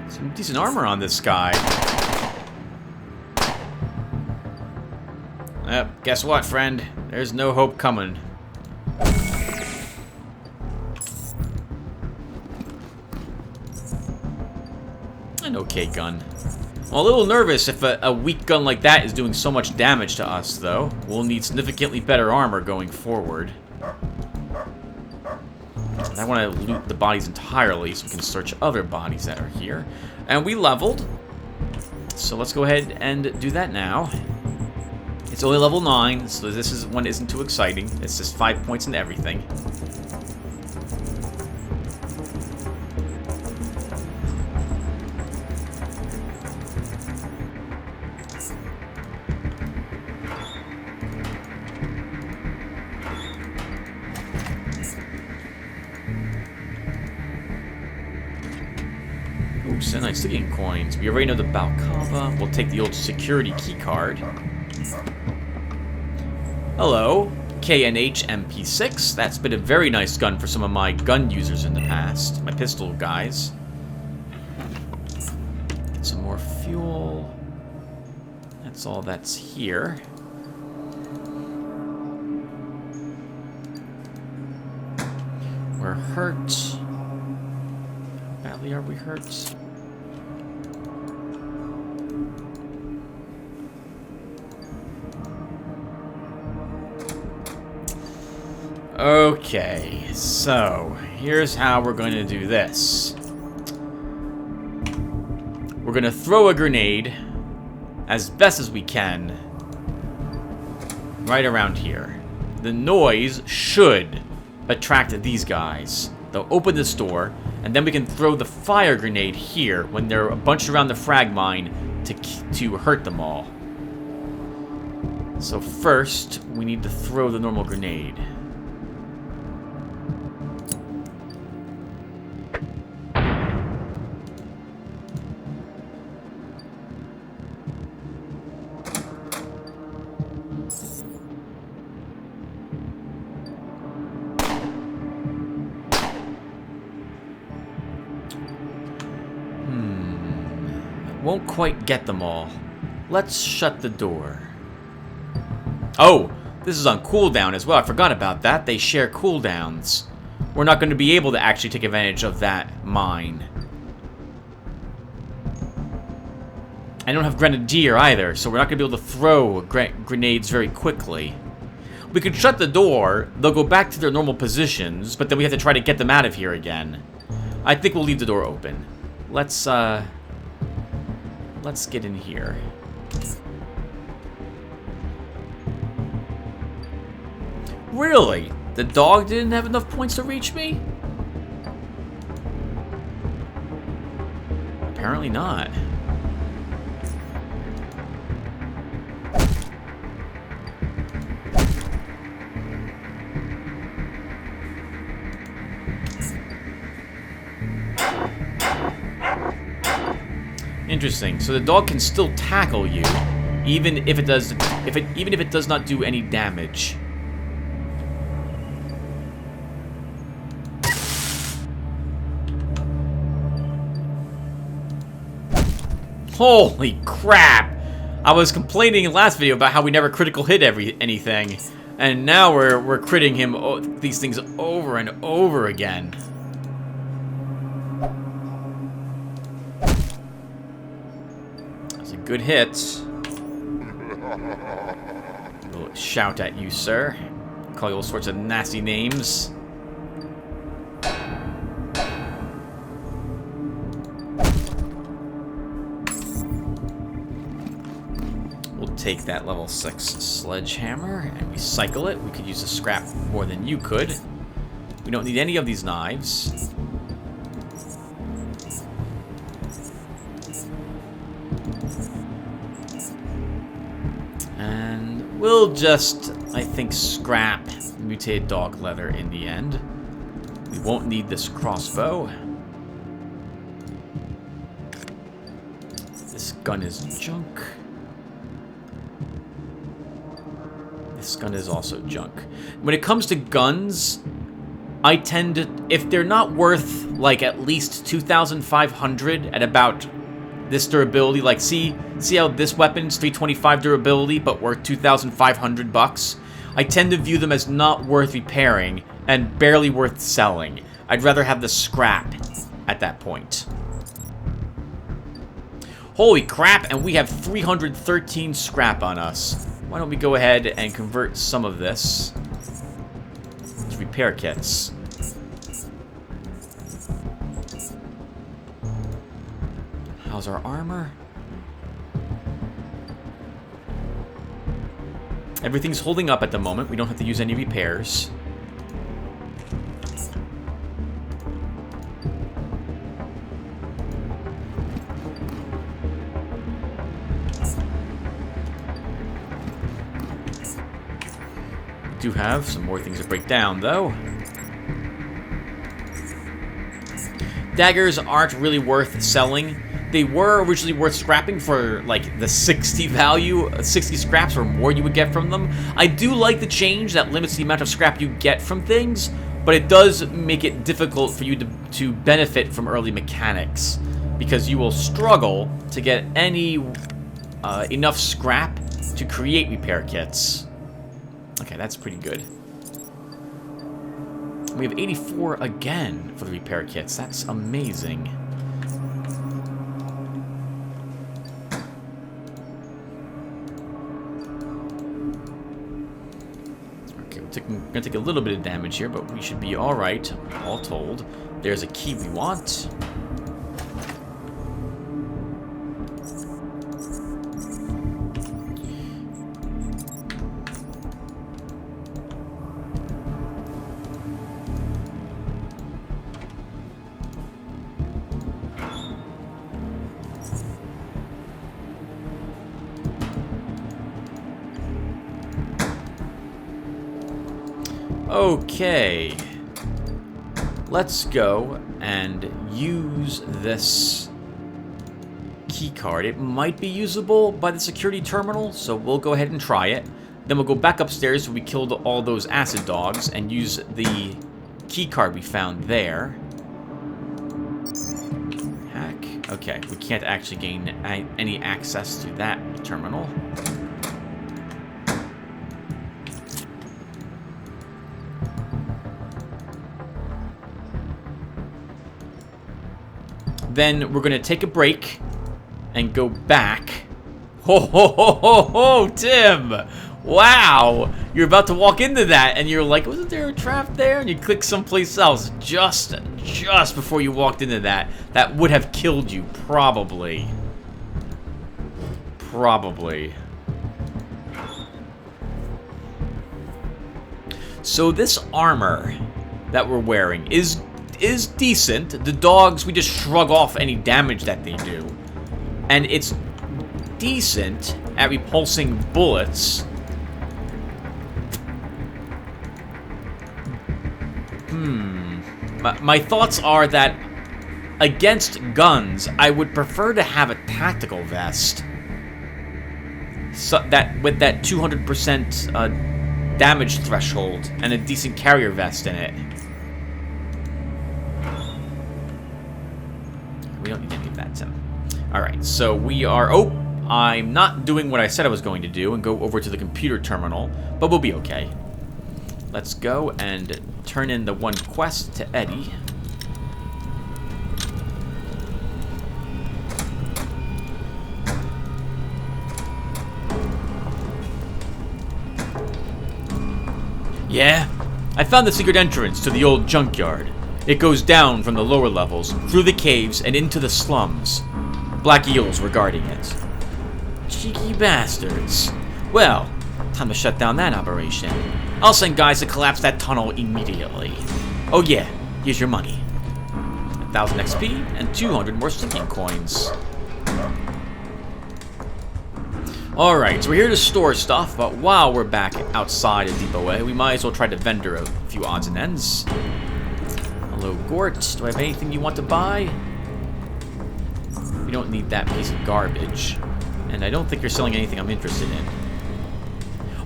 Some decent armor on this guy. Guess what, friend? There's no hope coming. An okay gun. Well, a little nervous if a weak gun like that is doing so much damage to us, though. We'll need significantly better armor going forward. And I want to loot the bodies entirely so we can search other bodies that are here. And we leveled. So let's go ahead and do that now. It's only level 9, so this one isn't too exciting. It's just 5 points into everything. Ooh, nice Stygian coins. We already know the Balcava. We'll take the old security key card. Hello, KNH MP6. That's been a very nice gun for some of my gun users in the past. My pistol guys. Get some more fuel. That's all that's here. We're hurt. How badly are we hurt? Okay, so here's how we're going to do this. We're going to throw a grenade as best as we can right around here. The noise should attract these guys. They'll open this door, and then we can throw the fire grenade here when they're a bunch around the frag mine to hurt them all. So first, we need to throw the normal grenade. Won't quite get them all. Let's shut the door. Oh, this is on cooldown as well. I forgot about that. They share cooldowns. We're not going to be able to actually take advantage of that mine. I don't have Grenadier either, so we're not going to be able to throw grenades very quickly. We could shut the door. They'll go back to their normal positions, but then we have to try to get them out of here again. I think we'll leave the door open. Let's get in here. Really? The dog didn't have enough points to reach me? Apparently not. interesting. So the dog can still tackle you, even if it does not do any damage. Holy crap! I was complaining in the last video about how we never critical hit anything, and now we're critting him these things over and over again. That's a good hit. We'll shout at you, sir. Call you all sorts of nasty names. Take that level 6 sledgehammer and recycle it. We could use a scrap more than you could. We don't need any of these knives. And we'll just, I think, scrap mutated dog leather in the end. We won't need this crossbow. This gun is junk. This gun is also junk. When it comes to guns, I tend to, if they're not worth like at least 2,500 at about this durability, like see how this weapon's 325 durability but worth 2,500 bucks. I tend to view them as not worth repairing and barely worth selling. I'd rather have the scrap at that point. Holy crap, and we have 313 scrap on us. Why don't we go ahead and convert some of this to repair kits. How's our armor? Everything's holding up at the moment. We don't have to use any repairs. Do have some more things to break down, though. Daggers aren't really worth selling. They were originally worth scrapping for like the 60 value, 60 scraps or more you would get from them. I do like the change that limits the amount of scrap you get from things, but it does make it difficult for you to benefit from early mechanics, because you will struggle to get any enough scrap to create repair kits. Okay, that's pretty good. We have 84 again for the repair kits. That's amazing. Okay, we're gonna take a little bit of damage here, but we should be all right, all told. There's a key we want. Okay, let's go and use this key card. It might be usable by the security terminal, so we'll go ahead and try it. Then we'll go back upstairs where we killed all those acid dogs and use the key card we found there. Hack. Okay, we can't actually gain any access to that terminal. Then we're going to take a break and go back. Ho, ho, ho, ho, ho, Tim! Wow! You're about to walk into that, and you're like, wasn't there a trap there? And you click someplace else just before you walked into that. That would have killed you, probably. Probably. So this armor that we're wearing is decent. The dogs, we just shrug off any damage that they do. And it's decent at repulsing bullets. My thoughts are that against guns, I would prefer to have a tactical vest. So that with that 200% damage threshold and a decent carrier vest in it. We don't need any of that, Tim. Alright, so we are... Oh, I'm not doing what I said I was going to do and go over to the computer terminal, but we'll be okay. Let's go and turn in the one quest to Eddie. Yeah, I found the secret entrance to the old junkyard. It goes down from the lower levels, through the caves, and into the slums. Black eels were guarding it. Cheeky bastards. Well, time to shut down that operation. I'll send guys to collapse that tunnel immediately. Oh yeah, here's your money. 1,000 XP and 200 more sinking coins. Alright, so we're here to store stuff, but while we're back outside of Depot A, we might as well try to vendor a few odds and ends. Hello, Gort. Do I have anything you want to buy? We don't need that piece of garbage. And I don't think you're selling anything I'm interested in.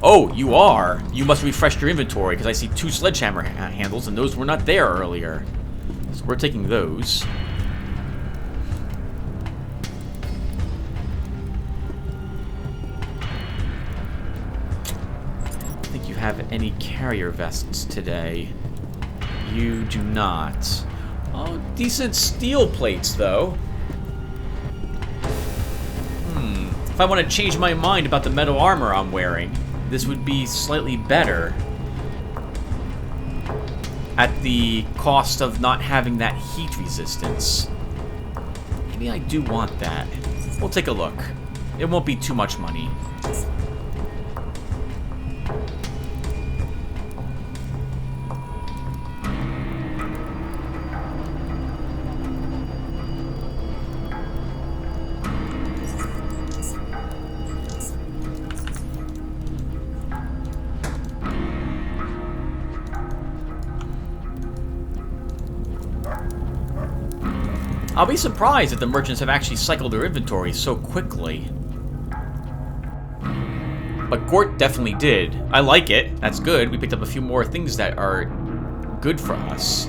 Oh, you are? You must refresh your inventory, because I see 2 sledgehammer handles, and those were not there earlier. So we're taking those. Have any carrier vests today? You do not. Oh, decent steel plates, though. If I want to change my mind about the metal armor I'm wearing, this would be slightly better. At the cost of not having that heat resistance. Maybe I do want that. We'll take a look. It won't be too much money. I'll be surprised if the merchants have actually cycled their inventory so quickly. But Gort definitely did. I like it. That's good. We picked up a few more things that are good for us.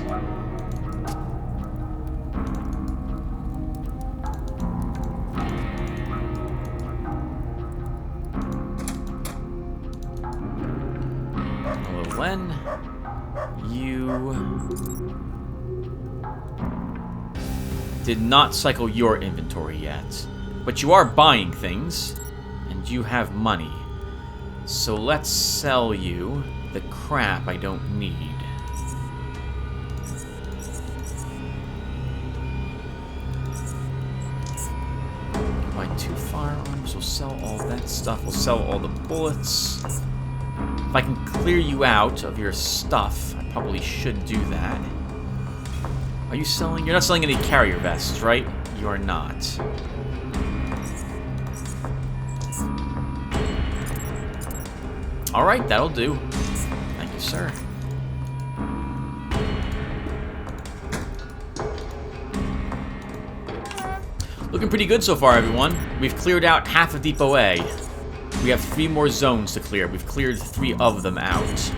Hello, Len. You... did not cycle your inventory yet. But you are buying things, and you have money. So let's sell you the crap I don't need. Buy 2 firearms, we'll sell all that stuff, we'll sell all the bullets. If I can clear you out of your stuff, I probably should do that. Are you selling? You're not selling any carrier vests, right? You are not. Alright, that'll do. Thank you, sir. Looking pretty good so far, everyone. We've cleared out half of Depot A. We have 3 more zones to clear. We've cleared 3 of them out.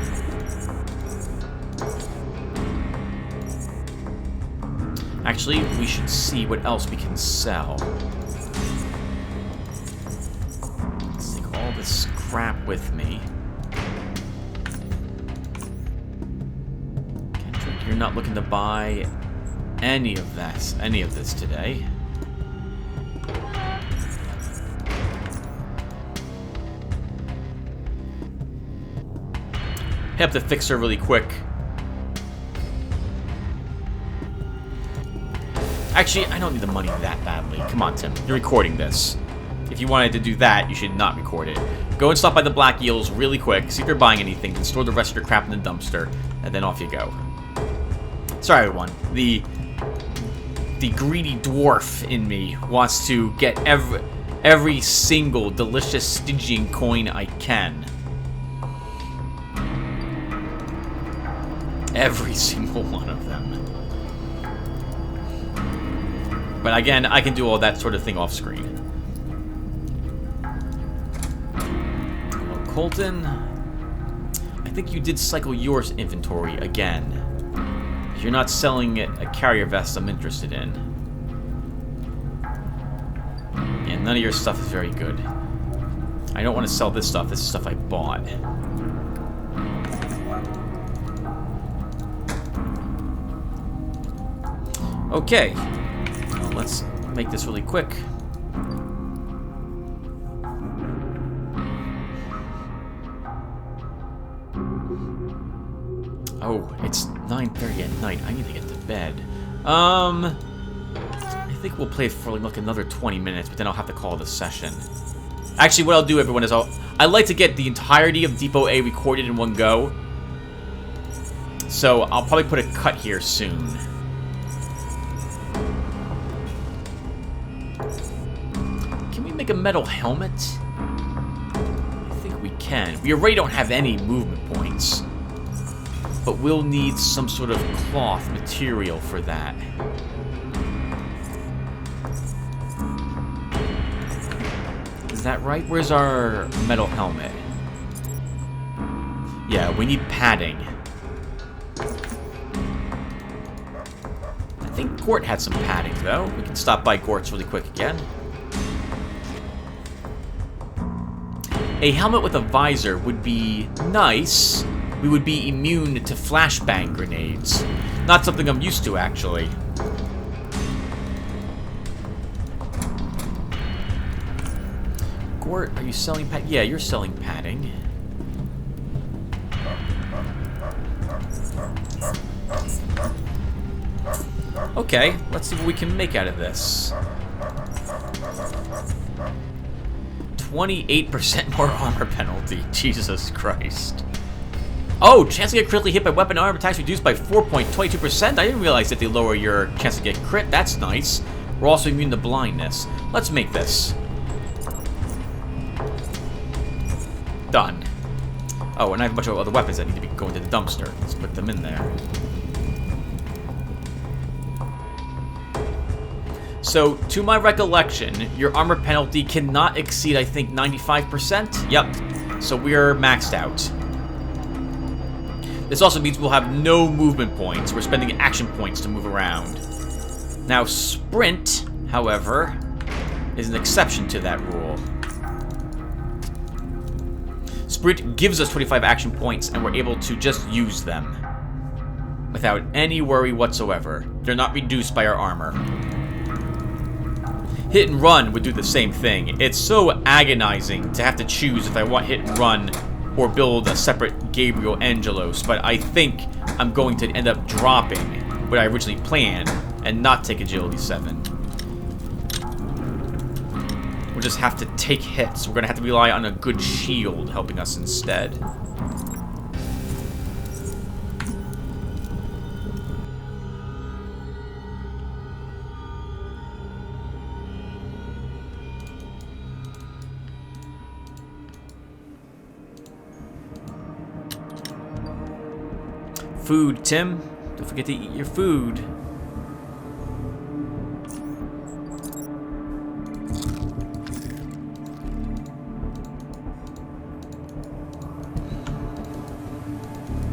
Actually, we should see what else we can sell. Let's take all this crap with me. Kendrick, you're not looking to buy any of this today. Head up to Fixer really quick. Actually, I don't need the money that badly. Come on, Tim. You're recording this. If you wanted to do that, you should not record it. Go and stop by the Black Eels really quick, see if they're buying anything, and store the rest of your crap in the dumpster, and then off you go. Sorry, everyone. The greedy dwarf in me wants to get every single delicious Stygian coin I can. Every single one of them. But again, I can do all that sort of thing off screen. Hello, Colton. I think you did cycle your inventory again. If you're not selling a carrier vest I'm interested in. Yeah, none of your stuff is very good. I don't want to sell this stuff. This is stuff I bought. Okay. Well, let's make this really quick. Oh, it's 9:30 at night. I need to get to bed. I think we'll play for like another 20 minutes, but then I'll have to call it a session. Actually, what I'll do, everyone, is I like to get the entirety of Depot A recorded in one go. So I'll probably put a cut here soon. Can we make a metal helmet? I think we can. We already don't have any movement points. But we'll need some sort of cloth material for that. Is that right? Where's our metal helmet? Yeah, we need padding. I think Gort had some padding, though. We can stop by Gort's really quick again. A helmet with a visor would be nice. We would be immune to flashbang grenades. Not something I'm used to, actually. Gort, are you selling padding? Yeah, you're selling padding. Okay, let's see what we can make out of this. 28% more armor penalty. Jesus Christ. Oh, chance to get critically hit by weapon armor attacks reduced by 4.22%. I didn't realize that they lower your chance to get crit. That's nice. We're also immune to blindness. Let's make this. Done. Oh, and I have a bunch of other weapons that need to be going to the dumpster. Let's put them in there. So, to my recollection, your armor penalty cannot exceed, I think, 95%? Yep. So we're maxed out. This also means we'll have no movement points. We're spending action points to move around. Now, sprint, however, is an exception to that rule. Sprint gives us 25 action points, and we're able to just use them without any worry whatsoever. They're not reduced by our armor. Hit and run would do the same thing. It's so agonizing to have to choose if I want hit and run or build a separate Gabriel Angelos, but I think I'm going to end up dropping what I originally planned and not take Agility 7. We'll just have to take hits. We're going to have to rely on a good shield helping us instead. Food, Tim. Don't forget to eat your food.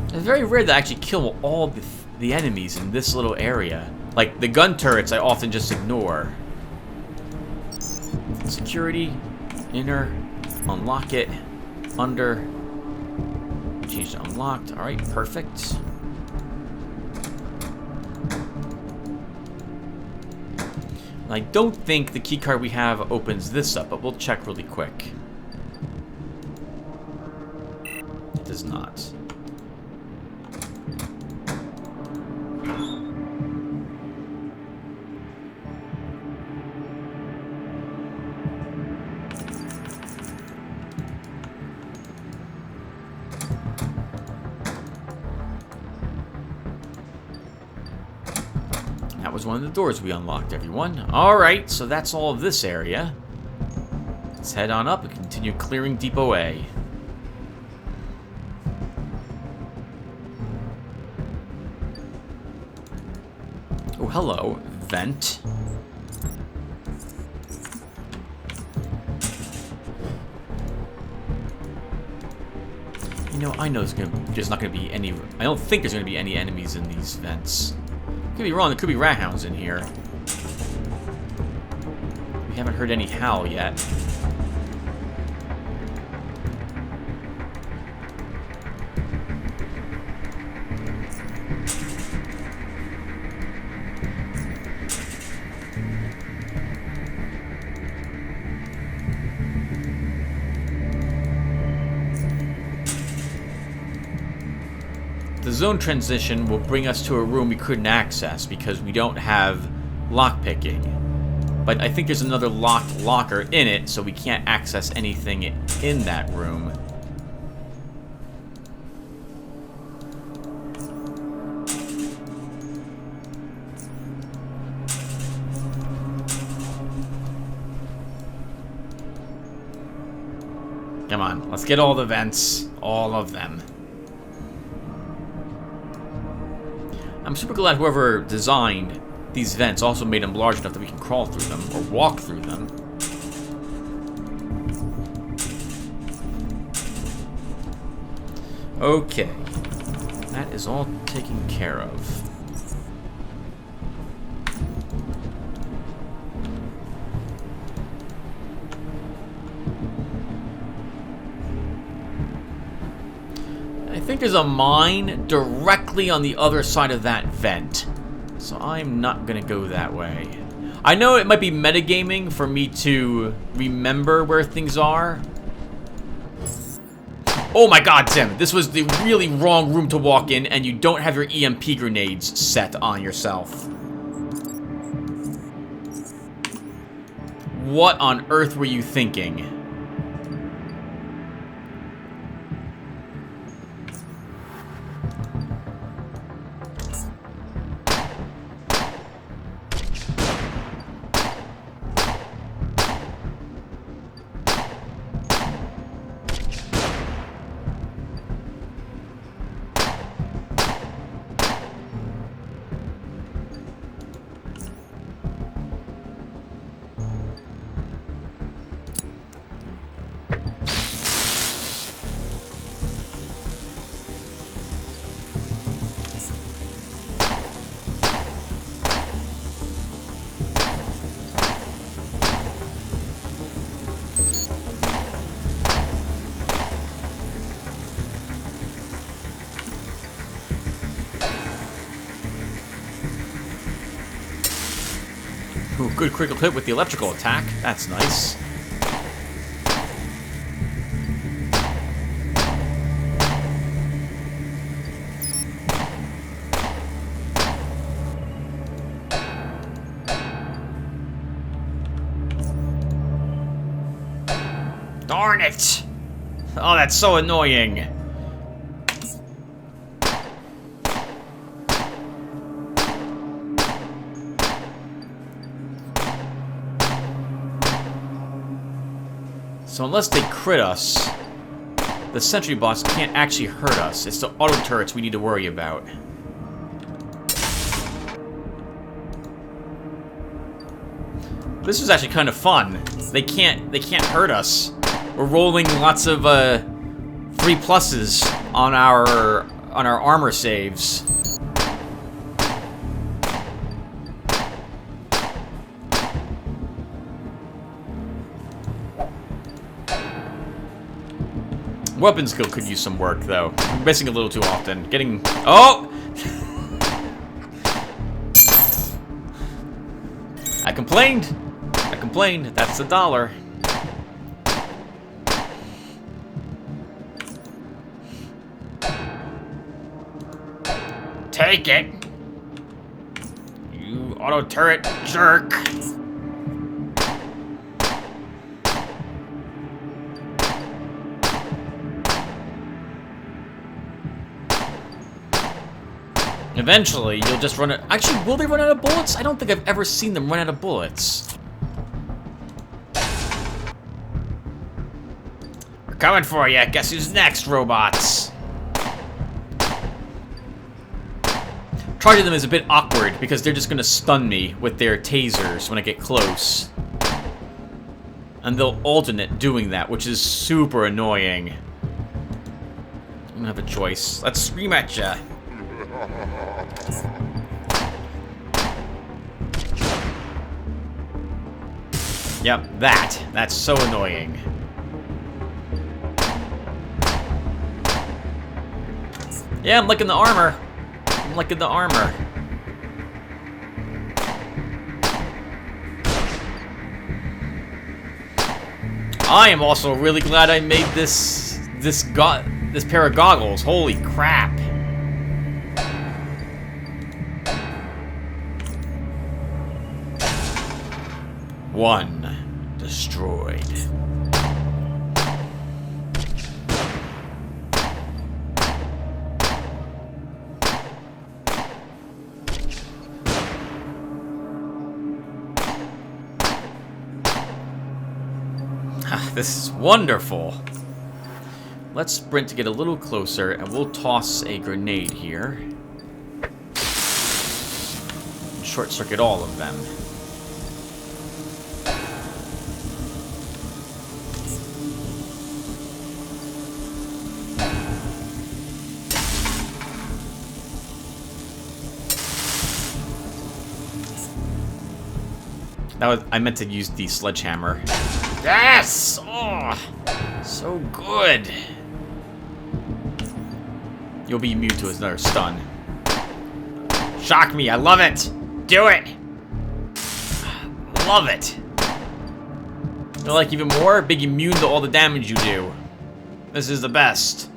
It's very rare to actually kill all the enemies in this little area. Like, the gun turrets I often just ignore. Security. Inner. Unlock it. Under. Change to unlocked. Alright, perfect. I don't think the keycard we have opens this up, but we'll check really quick. It does not. That was one of the doors we unlocked, everyone. Alright, so that's all of this area. Let's head on up and continue clearing Depot A. Oh, hello. Vent. You know, I know there's not gonna be any... I don't think there's gonna be any enemies in these vents. Could be wrong, there could be rat hounds in here. We haven't heard any howl yet. The zone transition will bring us to a room we couldn't access because we don't have lockpicking. But I think there's another locked locker in it, so we can't access anything in that room. Come on, let's get all the vents. All of them. I'm super glad whoever designed these vents also made them large enough that we can crawl through them, or walk through them. Okay. That is all taken care of. I think there's a mine directly on the other side of that vent. So I'm not gonna go that way. I know it might be metagaming for me to remember where things are. Oh my god, Tim. This was the really wrong room to walk in, and you don't have your EMP grenades set on yourself. What on earth were you thinking? Ooh, good critical hit with the electrical attack. That's nice. Darn it! Oh, that's so annoying. So unless they crit us, the sentry bots can't actually hurt us. It's the auto turrets we need to worry about. This is actually kind of fun. They can't hurt us. We're rolling lots of 3+s on our armor saves. Weapon skill could use some work, though. I'm missing a little too often. Getting... Oh! I complained. I complained. That's $1. Take it. You auto turret jerk. Eventually, you'll just run out... Actually, will they run out of bullets? I don't think I've ever seen them run out of bullets. We're coming for you. Guess who's next, robots? Charging them is a bit awkward because they're just going to stun me with their tasers when I get close. And they'll alternate doing that, which is super annoying. don't have a choice. Let's scream at ya. Yep, that's so annoying. Yeah, I'm liking the armor. I'm liking the armor. I am also really glad I made this pair of goggles. Holy crap. One destroyed. This is wonderful. Let's sprint to get a little closer, and we'll toss a grenade here. Short circuit all of them. I meant to use the sledgehammer. Yes! Oh, so good. You'll be immune to another stun. Shock me, I love it. Do it. Love it. You like even more? Big immune to all the damage you do. This is the best.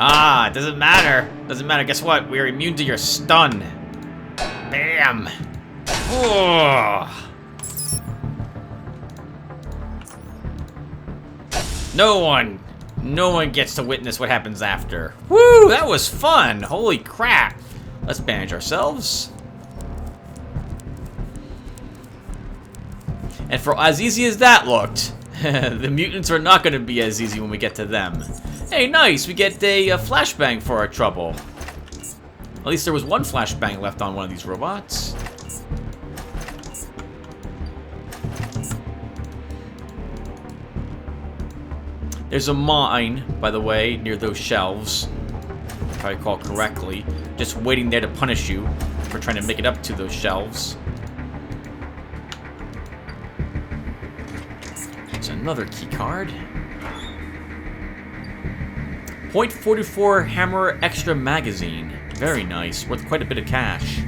Ah, it doesn't matter. Doesn't matter. Guess what? We are immune to your stun. Bam. Oh. No one gets to witness what happens after. Woo, that was fun. Holy crap. Let's bandage ourselves. And for as easy as that looked, the mutants are not going to be as easy when we get to them. Hey, nice! We get a flashbang for our trouble. At least there was one flashbang left on one of these robots. There's a mine, by the way, near those shelves. If I recall correctly. Just waiting there to punish you for trying to make it up to those shelves. There's another key card. .44 hammer extra magazine. Very nice. Worth quite a bit of cash.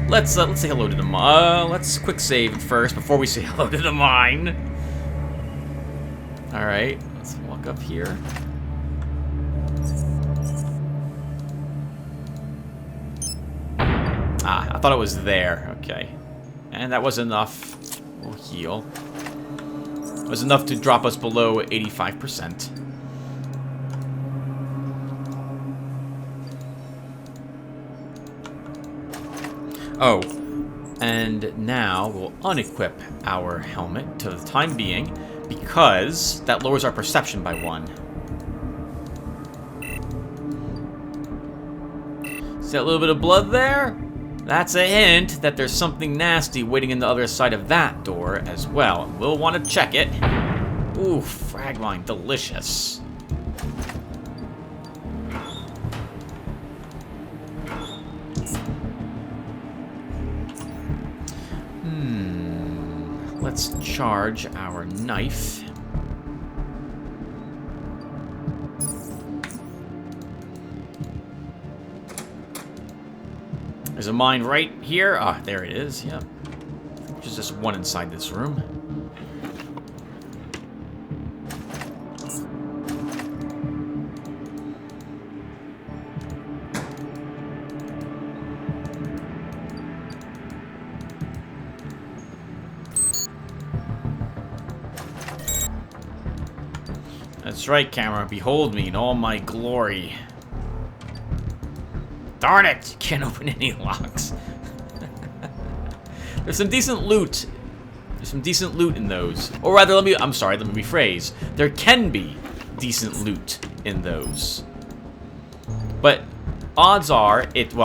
Let's say hello to the mine. Let's quick save first before we say hello to the mine. All right. Let's walk up here. Ah, I thought it was there. Okay. And that was enough. We'll heal. It was enough to drop us below 85%. Oh, and now we'll unequip our helmet to the time being, because that lowers our perception by 1. See that little bit of blood there? That's a hint that there's something nasty waiting in the other side of that door as well. We'll want to check it. Ooh, frag mine, delicious. Let's charge our knife. There's a mine right here. Ah, there it is. Yep. There's just one inside this room. That's right, camera. Behold me in all my glory. Darn it! You can't open any locks. There's some decent loot. There's some decent loot in those. Or rather, let me rephrase. There can be decent loot in those. But odds are, it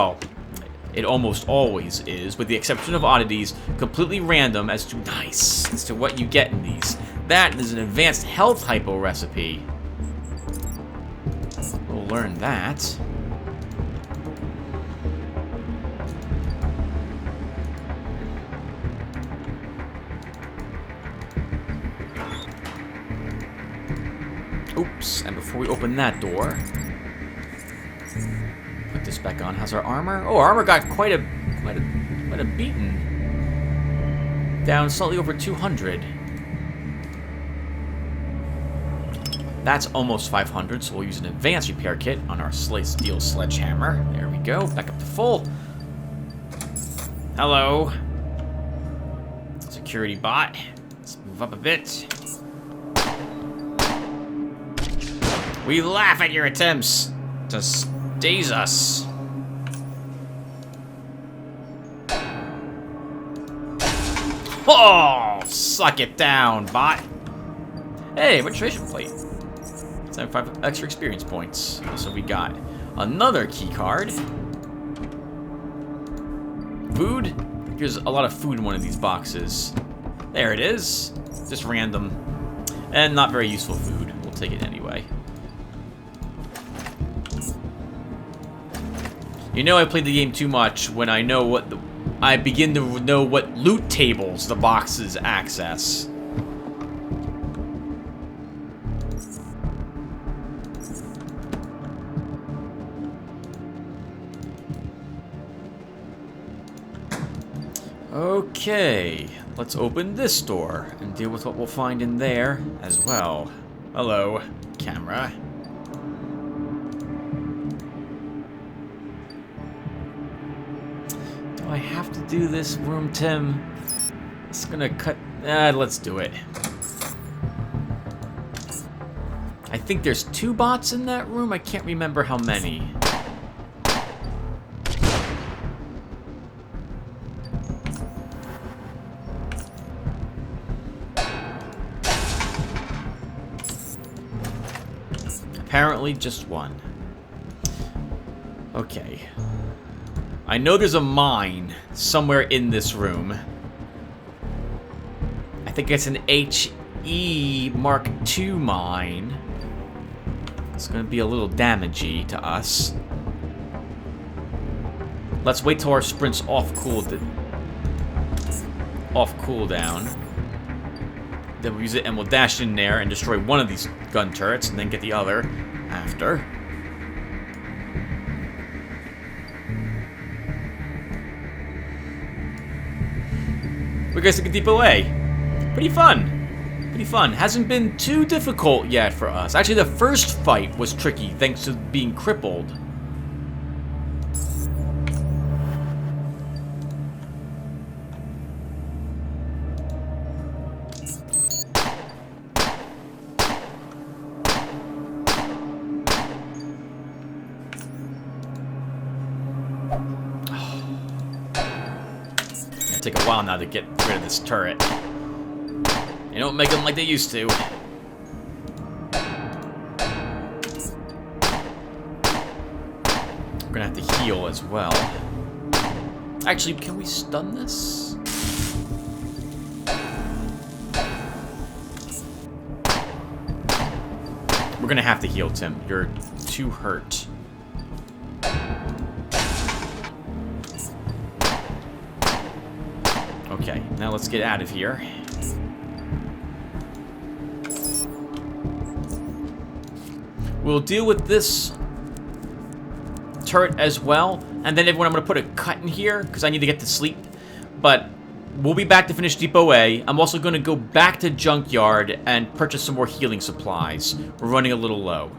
almost always is, with the exception of oddities, completely random as to what you get in these. That is an advanced health hypo recipe. We'll learn that. Oops, and before we open that door, put this back on. How's our armor? Oh, our armor got quite a beating. Down slightly over 200. That's almost 500, so we'll use an advanced repair kit on our steel sledgehammer. There we go, back up to full. Hello. Security bot. Let's move up a bit. We laugh at your attempts to daze us. Oh, suck it down, bot. Hey, registration plate. 75 extra experience points. So we got another key card. Food. There's a lot of food in one of these boxes. There it is. Just random. And not very useful food. We'll take it anyway. You know I played the game too much when I begin to know what loot tables the boxes access. Okay, let's open this door and deal with what we'll find in there as well. Hello, camera. Do I have to do this room, Tim? It's gonna cut... let's do it. I think there's 2 bots in that room. I can't remember how many. Apparently just 1. Okay. I know there's a mine somewhere in this room. I think it's an HE Mark II mine. It's gonna be a little damagey to us. Let's wait till our sprint's off cooldown. Then we'll use it and we'll dash in there and destroy one of these gun turrets and then get the other after. We guys took a deep away. Pretty fun. Pretty fun. Hasn't been too difficult yet for us. Actually, the first fight was tricky thanks to being crippled. Take a while now to get rid of this turret. They don't make them like they used to. We're gonna have to heal as well. Actually, can we stun this? We're gonna have to heal, Tim. You're too hurt. Okay, now let's get out of here. We'll deal with this turret as well. And then everyone, I'm going to put a cut in here because I need to get to sleep. But we'll be back to finish Depot A. I'm also going to go back to Junkyard and purchase some more healing supplies. We're running a little low.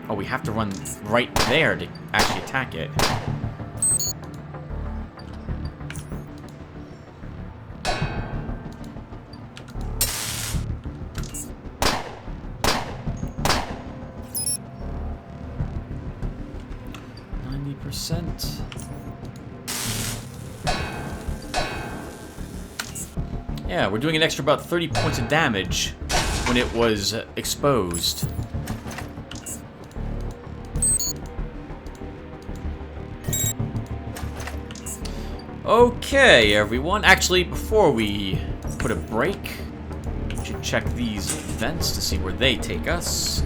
Oh, we have to run right there to actually attack it. Yeah, we're doing an extra about 30 points of damage when it was exposed. Okay, everyone. Actually, before we put a break, we should check these vents to see where they take us.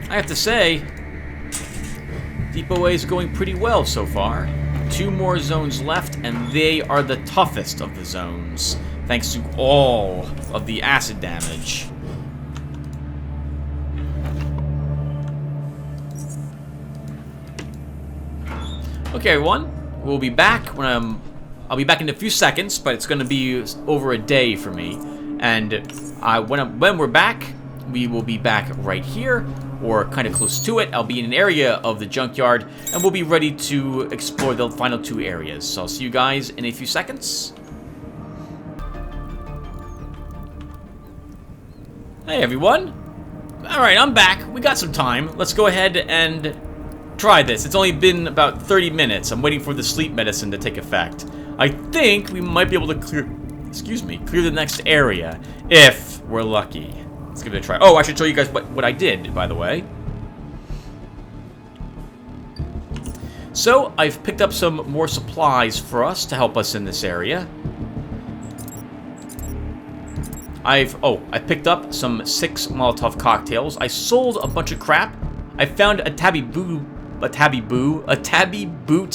I have to say, Depot A is going pretty well so far. 2 more zones left, and they are the toughest of the zones, thanks to all of the acid damage. Okay, everyone, we'll be back when I'll be back in a few seconds, but it's going to be over a day for me. And when we're back, we will be back right here, or kind of close to it. I'll be in an area of the junkyard, and we'll be ready to explore the final 2 areas. So I'll see you guys in a few seconds. Hey, everyone. Alright, I'm back. We got some time. Let's go ahead and try this. It's only been about 30 minutes. I'm waiting for the sleep medicine to take effect. I think we might be able to clear the next area, if we're lucky. Let's give it a try. Oh, I should show you guys what I did, by the way. So, I've picked up some more supplies for us to help us in this area. I picked up some 6 Molotov cocktails. I sold a bunch of crap. I found a Tabby Boots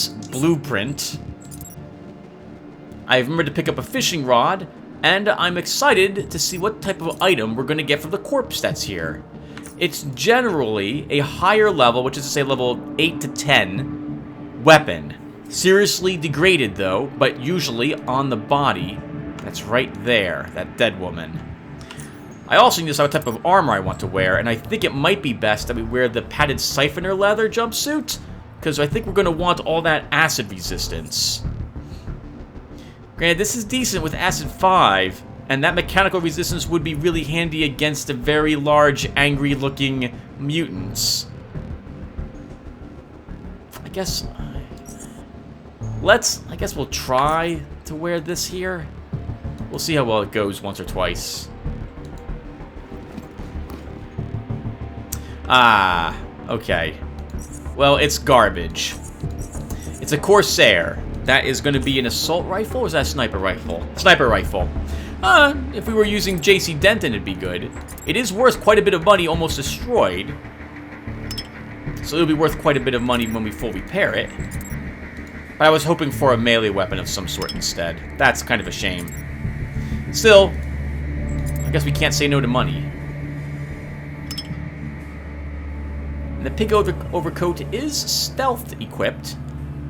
blueprint. I remembered to pick up a fishing rod. And I'm excited to see what type of item we're going to get from the corpse that's here. It's generally a higher level, which is to say level 8 to 10, weapon. Seriously degraded though, but usually on the body. That's right there, that dead woman. I also need to decide what type of armor I want to wear, and I think it might be best that we wear the padded siphoner leather jumpsuit, because I think we're going to want all that acid resistance. Granted, this is decent with Acid 5, and that mechanical resistance would be really handy against the very large, angry-looking mutants. I guess we'll try to wear this here. We'll see how well it goes once or twice. Ah, okay. Well, it's garbage. It's a Corsair. That is going to be an assault rifle, or is that a sniper rifle? Sniper rifle. If we were using JC Denton, it'd be good. It is worth quite a bit of money, almost destroyed. So it'll be worth quite a bit of money when we full repair it. But I was hoping for a melee weapon of some sort instead. That's kind of a shame. Still, I guess we can't say no to money. And the pig overcoat is stealth equipped.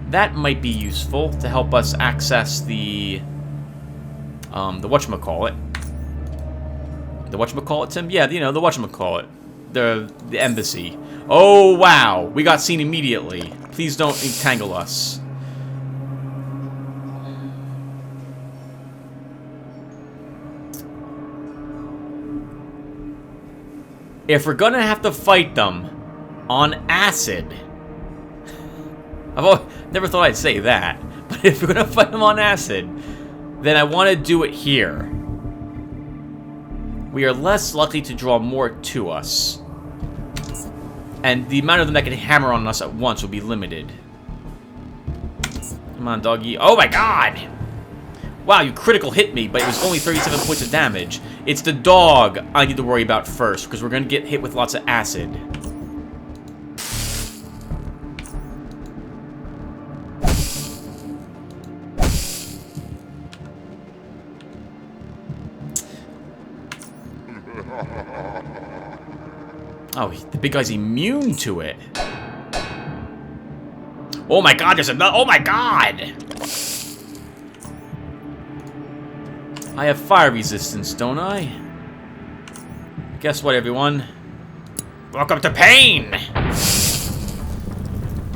That might be useful to help us access the whatchamacallit. The whatchamacallit, Tim? Yeah, you know, the whatchamacallit. The embassy. Oh, wow. We got seen immediately. Please don't entangle us. If we're gonna have to fight them on acid... never thought I'd say that, but if we're gonna fight them on acid, then I want to do it here. We are less likely to draw more to us. And the amount of them that can hammer on us at once will be limited. Come on, doggy. Oh my god! Wow, you critical hit me, but it was only 37 points of damage. It's the dog I need to worry about first, because we're going to get hit with lots of acid. Oh, the big guy's immune to it. Oh my god, there's another. Oh my god! I have fire resistance, don't I? Guess what, everyone? Welcome to pain!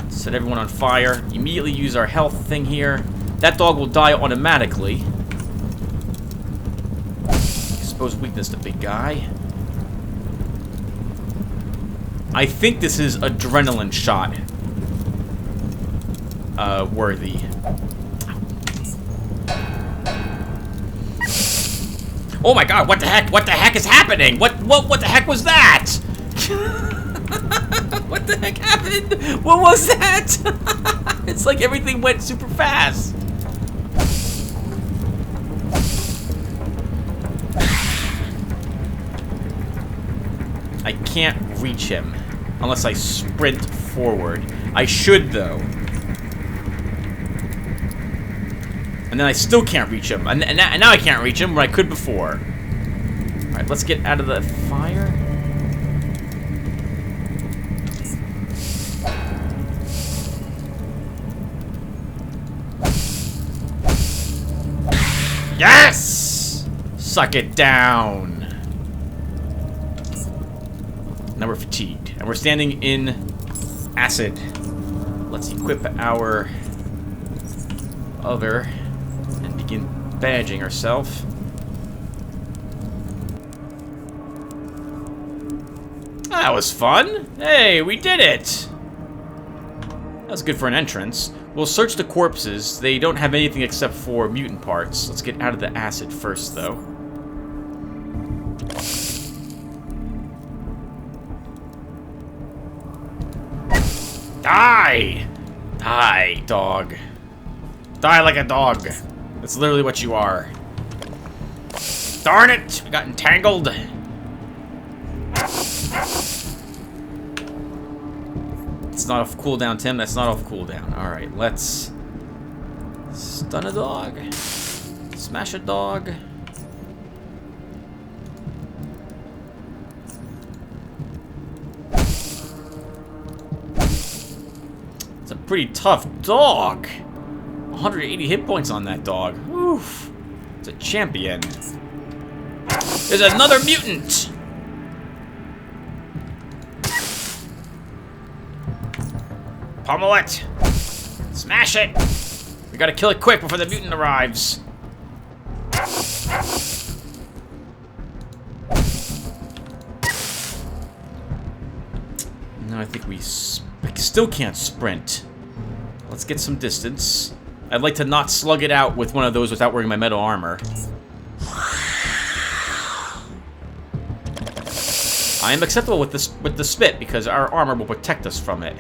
Set everyone on fire. Immediately use our health thing here. That dog will die automatically. Expose weakness to big guy. I think this is adrenaline shot worthy. Oh my god, what the heck? What the heck is happening? What the heck was that? What the heck happened? What was that? It's like everything went super fast. I can't reach him unless I sprint forward. I should, though. And then I still can't reach him. And now I can't reach him where I could before. Alright, let's get out of the fire. Yes! Suck it down. Now we're fatigued. And we're standing in acid. Let's equip our other and begin bandaging ourselves. That was fun. Hey, we did it. That was good for an entrance. We'll search the corpses. They don't have anything except for mutant parts. Let's get out of the acid first, though. Die! Die, dog. Die like a dog. That's literally what you are. Darn it! We got entangled. It's not off cooldown, Tim. That's not off cooldown. Alright, let's stun a dog. Smash a dog. It's a pretty tough dog. 180 hit points on that dog. Oof. It's a champion. There's another mutant! Pummel it! Smash it! We gotta kill it quick before the mutant arrives. No, I think we still can't sprint. Let's get some distance. I'd like to not slug it out with one of those without wearing my metal armor. I am acceptable with the spit because our armor will protect us from it.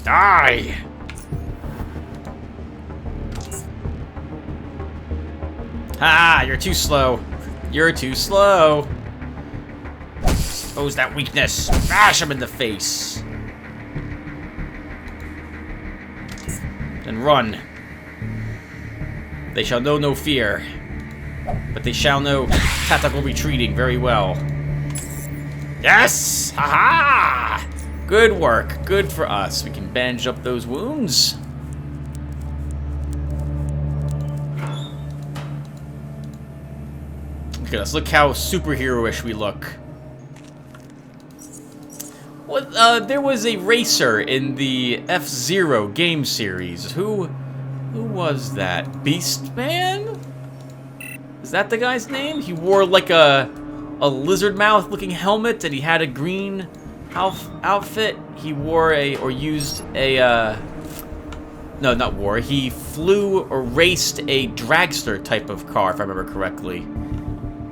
Die! Ah, you're too slow. You're too slow. Expose that weakness. Smash him in the face. Then run. They shall know no fear. But they shall know tactical retreating very well. Yes! Ha-ha! Good work. Good for us. We can bandage up those wounds. Look at us. Look how superhero-ish we look. Well, there was a racer in the F-Zero game series. Who was that? Beastman? Is that the guy's name? He wore like a lizard mouth looking helmet and he had a green outfit. He wore used a no, not wore. He flew or raced a dragster type of car, if I remember correctly.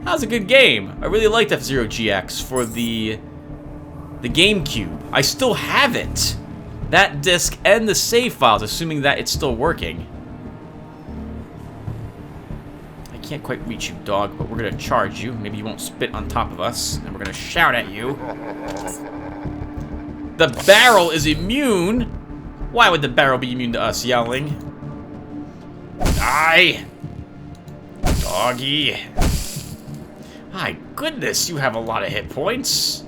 That was a good game. I really liked F-Zero GX for the GameCube. I still have it. That disc and the save files, assuming that it's still working. I can't quite reach you, dog, but we're gonna charge you. Maybe you won't spit on top of us, and we're gonna shout at you. The barrel is immune? Why would the barrel be immune to us yelling? Die! Doggy. My goodness, you have a lot of hit points.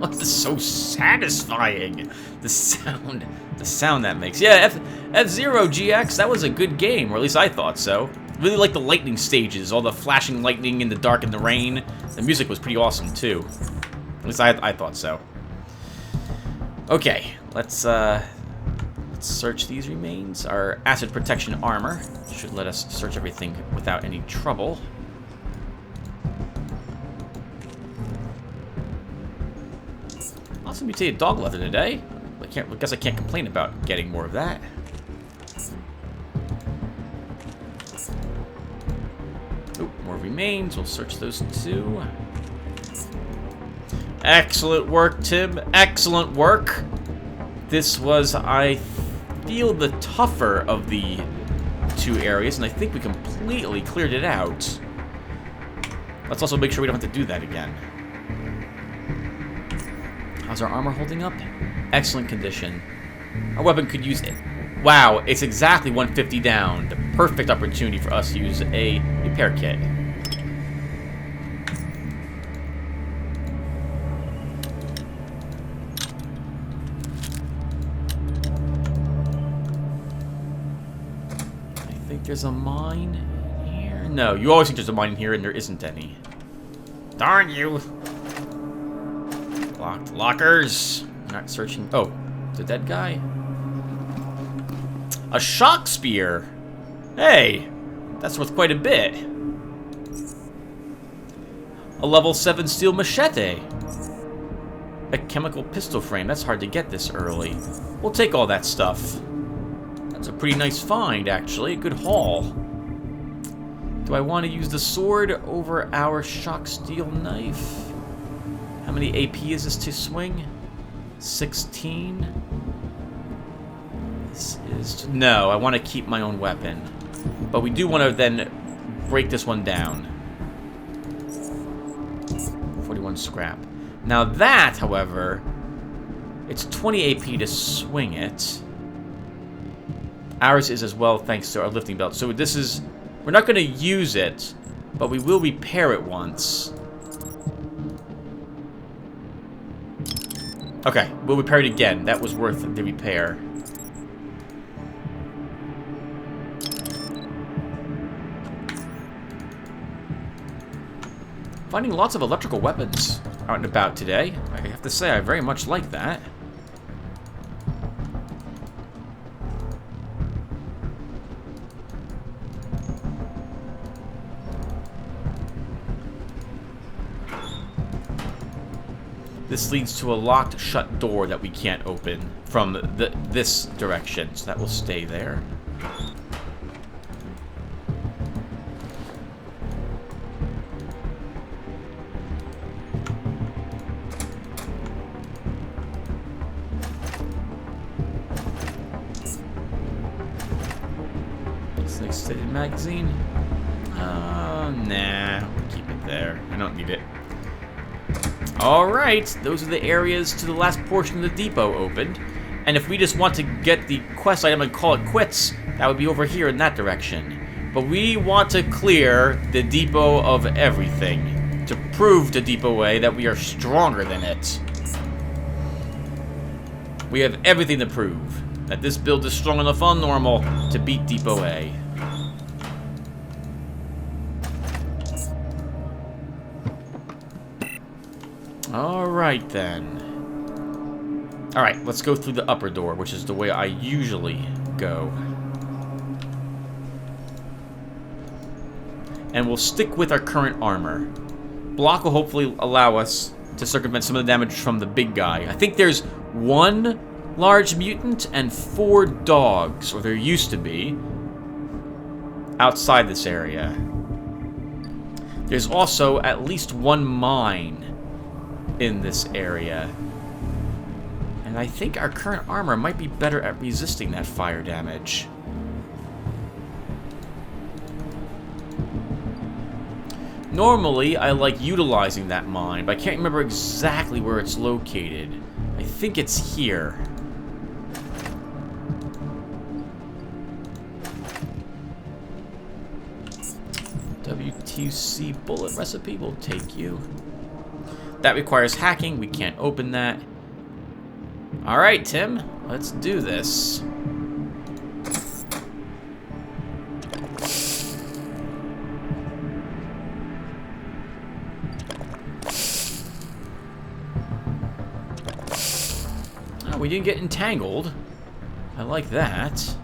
This is so satisfying. The sound that makes. Yeah, F-Zero GX, that was a good game, or at least I thought so. Really liked the lightning stages, all the flashing lightning in the dark and the rain. The music was pretty awesome too. At least I thought so. Okay, let's Let's search these remains. Our acid protection armor should let us search everything without any trouble. Awesome mutated dog leather today. I guess I can't complain about getting more of that. Oh, more remains. We'll search those too. Excellent work, Tim. Excellent work. This was, I feel, the tougher of the two areas, and I think we completely cleared it out. Let's also make sure we don't have to do that again. How's our armor holding up? Excellent condition. Our weapon could use it. Wow, it's exactly 150 down. The perfect opportunity for us to use a repair kit. I think there's a mine here. No, you always think there's a mine here, and there isn't any. Darn you! Locked lockers. Not searching. Oh, the dead guy. A shock spear. Hey, that's worth quite a bit. A level 7 steel machete. A chemical pistol frame. That's hard to get this early. We'll take all that stuff. That's a pretty nice find, actually. A good haul. Do I want to use the sword over our shock steel knife? How many AP is this to swing? 16. This is... No, I want to keep my own weapon. But we do want to then break this one down. 41 scrap. Now that, however, it's 20 AP to swing it. Ours is as well, thanks to our lifting belt. So this is... We're not going to use it, but we will repair it once. Okay, we'll repair it again. That was worth the repair. Finding lots of electrical weapons out and about today. I have to say, I very much like that. This leads to a locked, shut door that we can't open from this direction, so that will stay there. This extended magazine? Nah, we'll keep it there. I don't need it. Alright, those are the areas to the last portion of the depot opened. And if we just want to get the quest item and call it quits, that would be over here in that direction. But we want to clear the depot of everything, to prove to Depot A that we are stronger than it. We have everything to prove that this build is strong enough on normal to beat Depot A. Alright then. Alright, let's go through the upper door, which is the way I usually go. And we'll stick with our current armor. Block will hopefully allow us to circumvent some of the damage from the big guy. I think there's 1 large mutant and 4 dogs, or there used to be, outside this area. There's also at least 1 mine in this area. And I think our current armor might be better at resisting that fire damage. Normally, I like utilizing that mine, but I can't remember exactly where it's located. I think it's here. WTC bullet recipe will take you. That requires hacking. We can't open that. Alright, Tim. Let's do this. Oh, we didn't get entangled. I like that.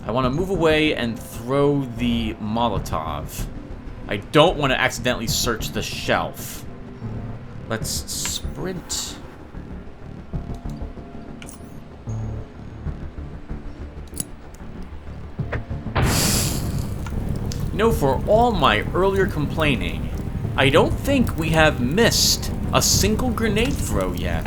I want to move away and throw the Molotov. I don't want to accidentally search the shelf. Let's sprint. You know, for all my earlier complaining, I don't think we have missed a single grenade throw yet.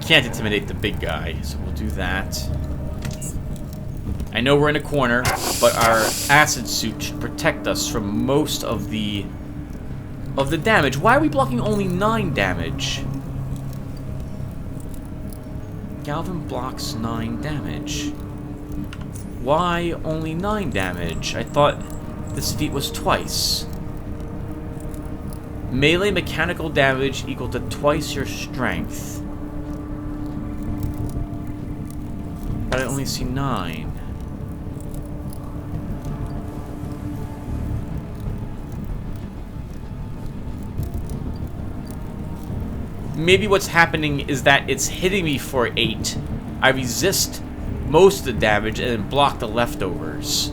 Can't intimidate the big guy, so we'll do that. I know we're in a corner, but our acid suit should protect us from most of the damage. Why are we blocking only 9 damage? Galvin blocks 9 damage. Why only 9 damage? I thought this feat was twice. Melee mechanical damage equal to twice your strength. But I only see 9. Maybe what's happening is that it's hitting me for 8. I resist most of the damage and then block the leftovers.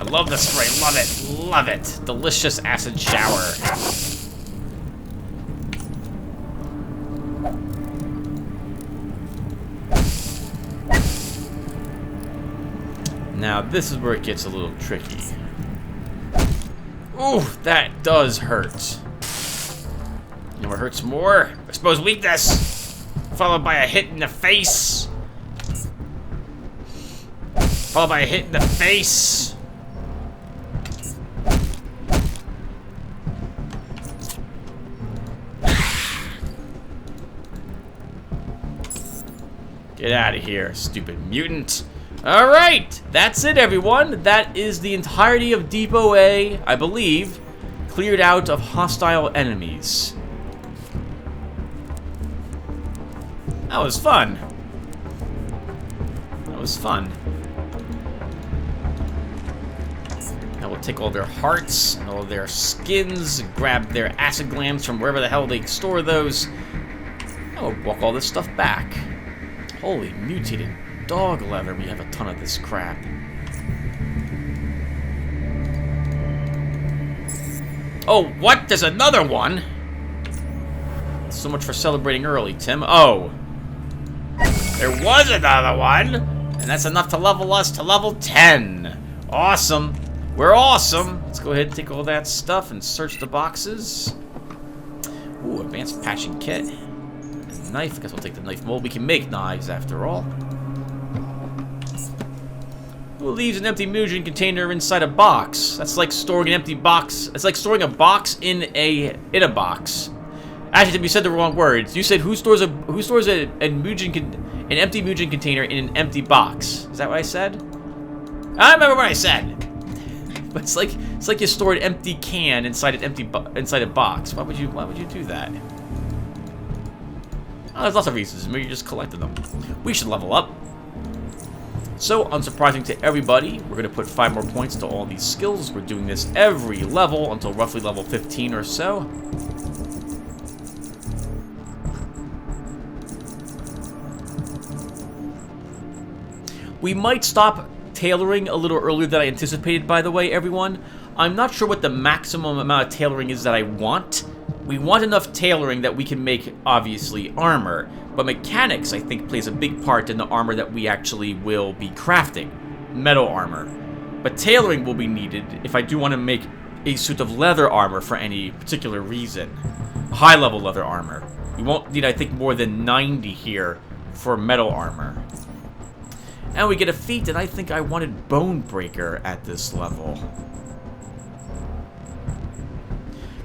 Love the spray, love it, love it. Delicious acid shower. Now this is where it gets a little tricky. Ooh, that does hurt. You know what hurts more? Exposed weakness, followed by a hit in the face. Followed by a hit in the face. Get out of here, stupid mutant. Alright, that's it, everyone. That is the entirety of Depot A, I believe, cleared out of hostile enemies. That was fun. That was fun. Now we'll take all their hearts and all their skins, grab their acid glands from wherever the hell they store those, and we'll walk all this stuff back. Holy mutated dog leather, we have a ton of this crap. Oh, what? There's another one? So much for celebrating early, Tim. Oh. There was another one! And that's enough to level us to level 10. Awesome. We're awesome. Let's go ahead and take all that stuff and search the boxes. Ooh, advanced patching kit. Knife. I guess we'll take the knife mold. We can make knives after all. Who leaves an empty mutagen container inside a box? That's like storing an empty box. It's like storing a box in a box. Actually, you said the wrong words. You said who stores an empty mutagen container in an empty box. Is that what I said? I remember what I said. But it's like you store an empty can inside inside a box. Why would you do that? Oh, there's lots of reasons. Maybe you just collected them. We should level up. So, unsurprising to everybody, we're going to put 5 more points to all these skills. We're doing this every level until roughly level 15 or so. We might stop tailoring a little earlier than I anticipated, by the way, everyone. I'm not sure what the maximum amount of tailoring is that I want. We want enough tailoring that we can make, obviously, armor. But mechanics, I think, plays a big part in the armor that we actually will be crafting. Metal armor. But tailoring will be needed if I do want to make a suit of leather armor for any particular reason. high-level leather armor. You won't need, I think, more than 90 here for metal armor. And we get a feat, and I think I wanted Bone Breaker at this level.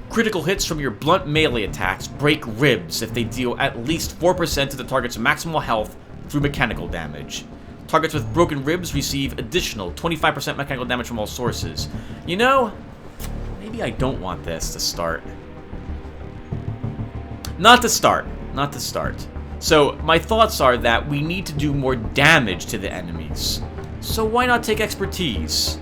Critical hits from your blunt melee attacks break ribs if they deal at least 4% of the target's maximal health through mechanical damage. Targets with broken ribs receive additional 25% mechanical damage from all sources. You know, maybe I don't want this to start. Not to start. So, my thoughts are that we need to do more damage to the enemies. So why not take expertise?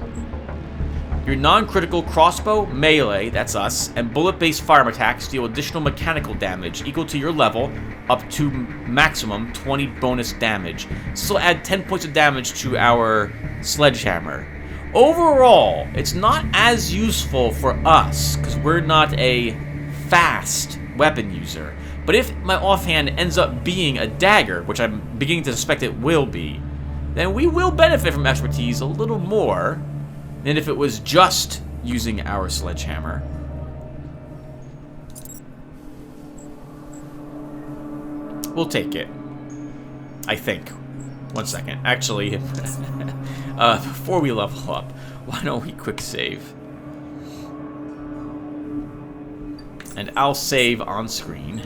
Your non-critical crossbow, melee, that's us, and bullet-based firearm attacks deal additional mechanical damage equal to your level, up to maximum 20 bonus damage. This will add 10 points of damage to our sledgehammer. Overall, it's not as useful for us, because we're not a fast weapon user. But if my offhand ends up being a dagger, which I'm beginning to suspect it will be, then we will benefit from expertise a little more than if it was just using our sledgehammer. We'll take it. I think. One second. Actually, before we level up, why don't we quick save? And I'll save on screen.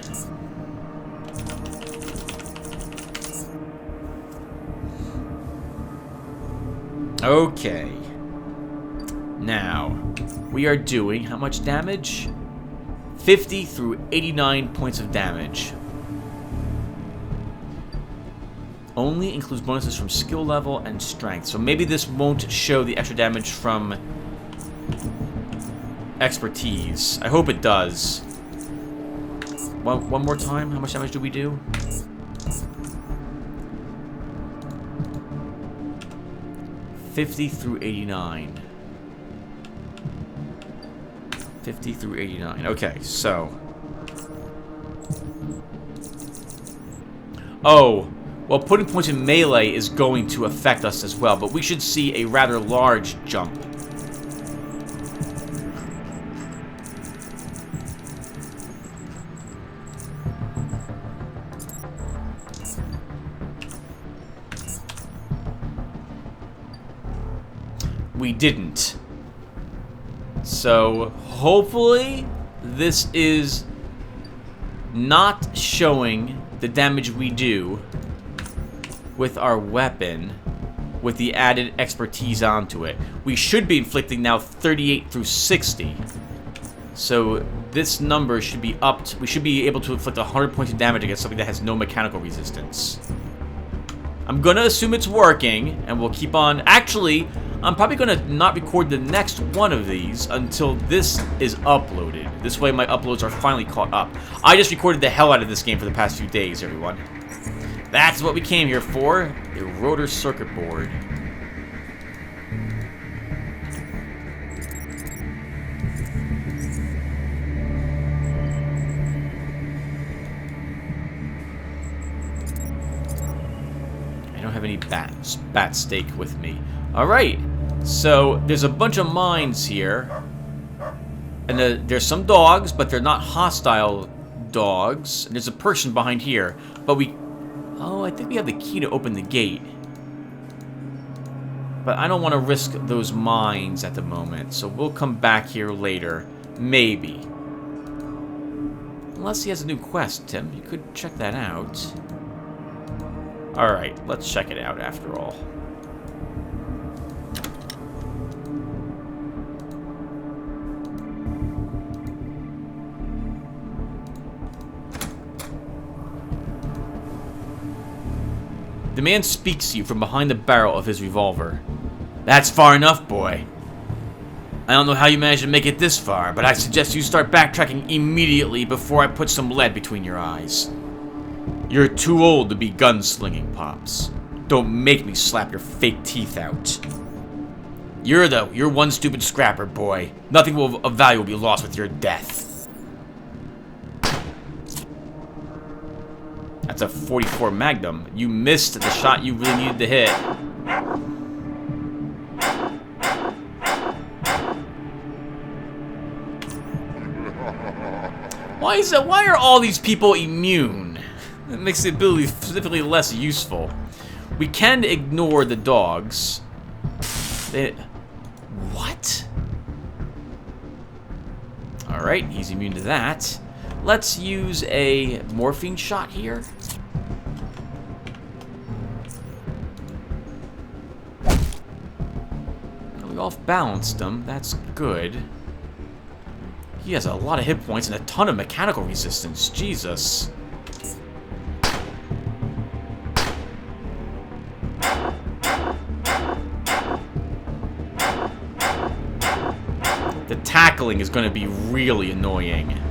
Okay. Now, we are doing how much damage? 50 through 89 points of damage. Only includes bonuses from skill level and strength. So maybe this won't show the extra damage from expertise. I hope it does. One more time. How much damage do we do? $50 through 89. 50 through 89. Okay, so. Oh, well, putting points in melee is going to affect us as well, but we should see a rather large jump. We didn't. So, hopefully, this is not showing the damage we do with our weapon with the added expertise onto it. We should be inflicting now 38 through 60. So, this number should be upped. We should be able to inflict 100 points of damage against something that has no mechanical resistance. I'm gonna assume it's working, and we'll keep on. Actually, I'm probably gonna not record the next one of these until this is uploaded. This way my uploads are finally caught up. I just recorded the hell out of this game for the past few days, everyone. That's what we came here for, the rotor circuit board. I don't have any bat steak with me. Alright, so there's a bunch of mines here. And there's some dogs, but they're not hostile dogs. And there's a person behind here. But we... Oh, I think we have the key to open the gate. But I don't want to risk those mines at the moment. So we'll come back here later. Maybe. Unless he has a new quest, Tim. You could check that out. Alright, let's check it out after all. The man speaks to you from behind the barrel of his revolver. That's far enough, boy. I don't know how you managed to make it this far, but I suggest you start backtracking immediately before I put some lead between your eyes. You're too old to be gunslinging, Pops. Don't make me slap your fake teeth out. You're one stupid scrapper, boy. Nothing of value will be lost with your death. That's a 44 Magnum. You missed the shot you really needed to hit. Why Why are all these people immune? That makes the ability significantly less useful. We can ignore the dogs. What? Alright, he's immune to that. Let's use a morphine shot here. We off-balanced him. That's good. He has a lot of hit points and a ton of mechanical resistance. Jesus. The tackling is going to be really annoying.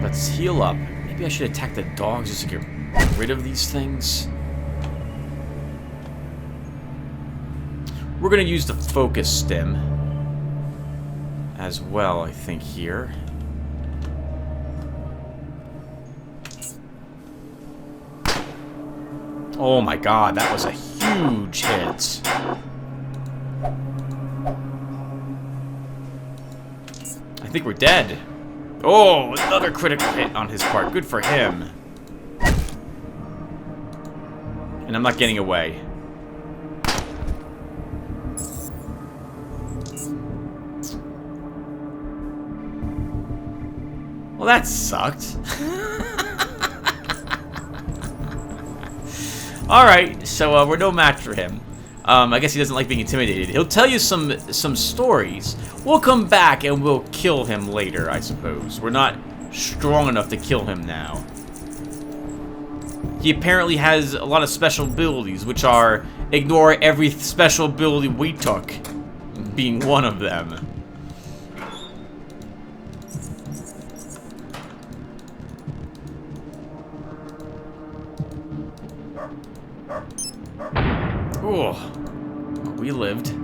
Let's heal up. Maybe I should attack the dogs just to get rid of these things. We're going to use the focus stim as well, I think, here. Oh my god, that was a huge hit. I think we're dead. Oh, another critical hit on his part. Good for him. And I'm not getting away. Well, that sucked. Alright, so we're no match for him. I guess he doesn't like being intimidated. He'll tell you some stories. We'll come back and we'll kill him later, I suppose. We're not strong enough to kill him now. He apparently has a lot of special abilities, which are ignore every special ability we took, being one of them. Oh, we lived.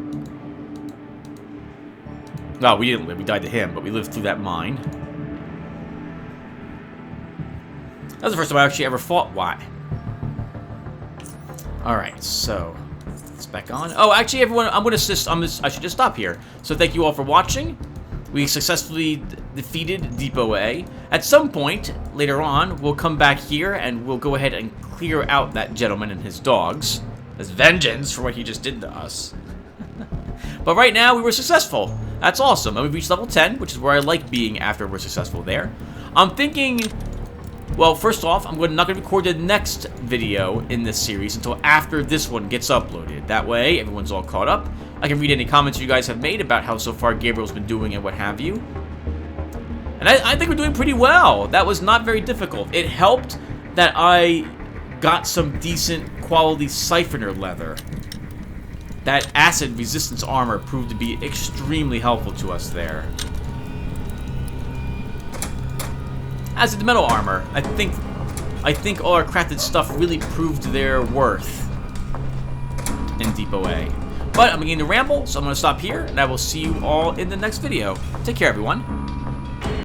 No, we didn't live. We died to him, but we lived through that mine. That was the first time I actually ever fought. Why? Alright, so it's back on. Oh, actually, everyone, I should just stop here. So thank you all for watching. We successfully defeated Depot A. At some point later on, we'll come back here and we'll go ahead and clear out that gentleman and his dogs as vengeance for what he just did to us. But right now, we were successful. That's awesome. And we've reached level 10, which is where I like being after we're successful there. I'm thinking, well, first off, I'm not going to record the next video in this series until after this one gets uploaded. That way, everyone's all caught up. I can read any comments you guys have made about how so far Gabriel's been doing and what have you. And I think we're doing pretty well. That was not very difficult. It helped that I got some decent quality siphoner leather. That acid resistance armor proved to be extremely helpful to us there. As did the metal armor. I think all our crafted stuff really proved their worth in Depot A. But I'm beginning to ramble, so I'm going to stop here, and I will see you all in the next video. Take care, everyone.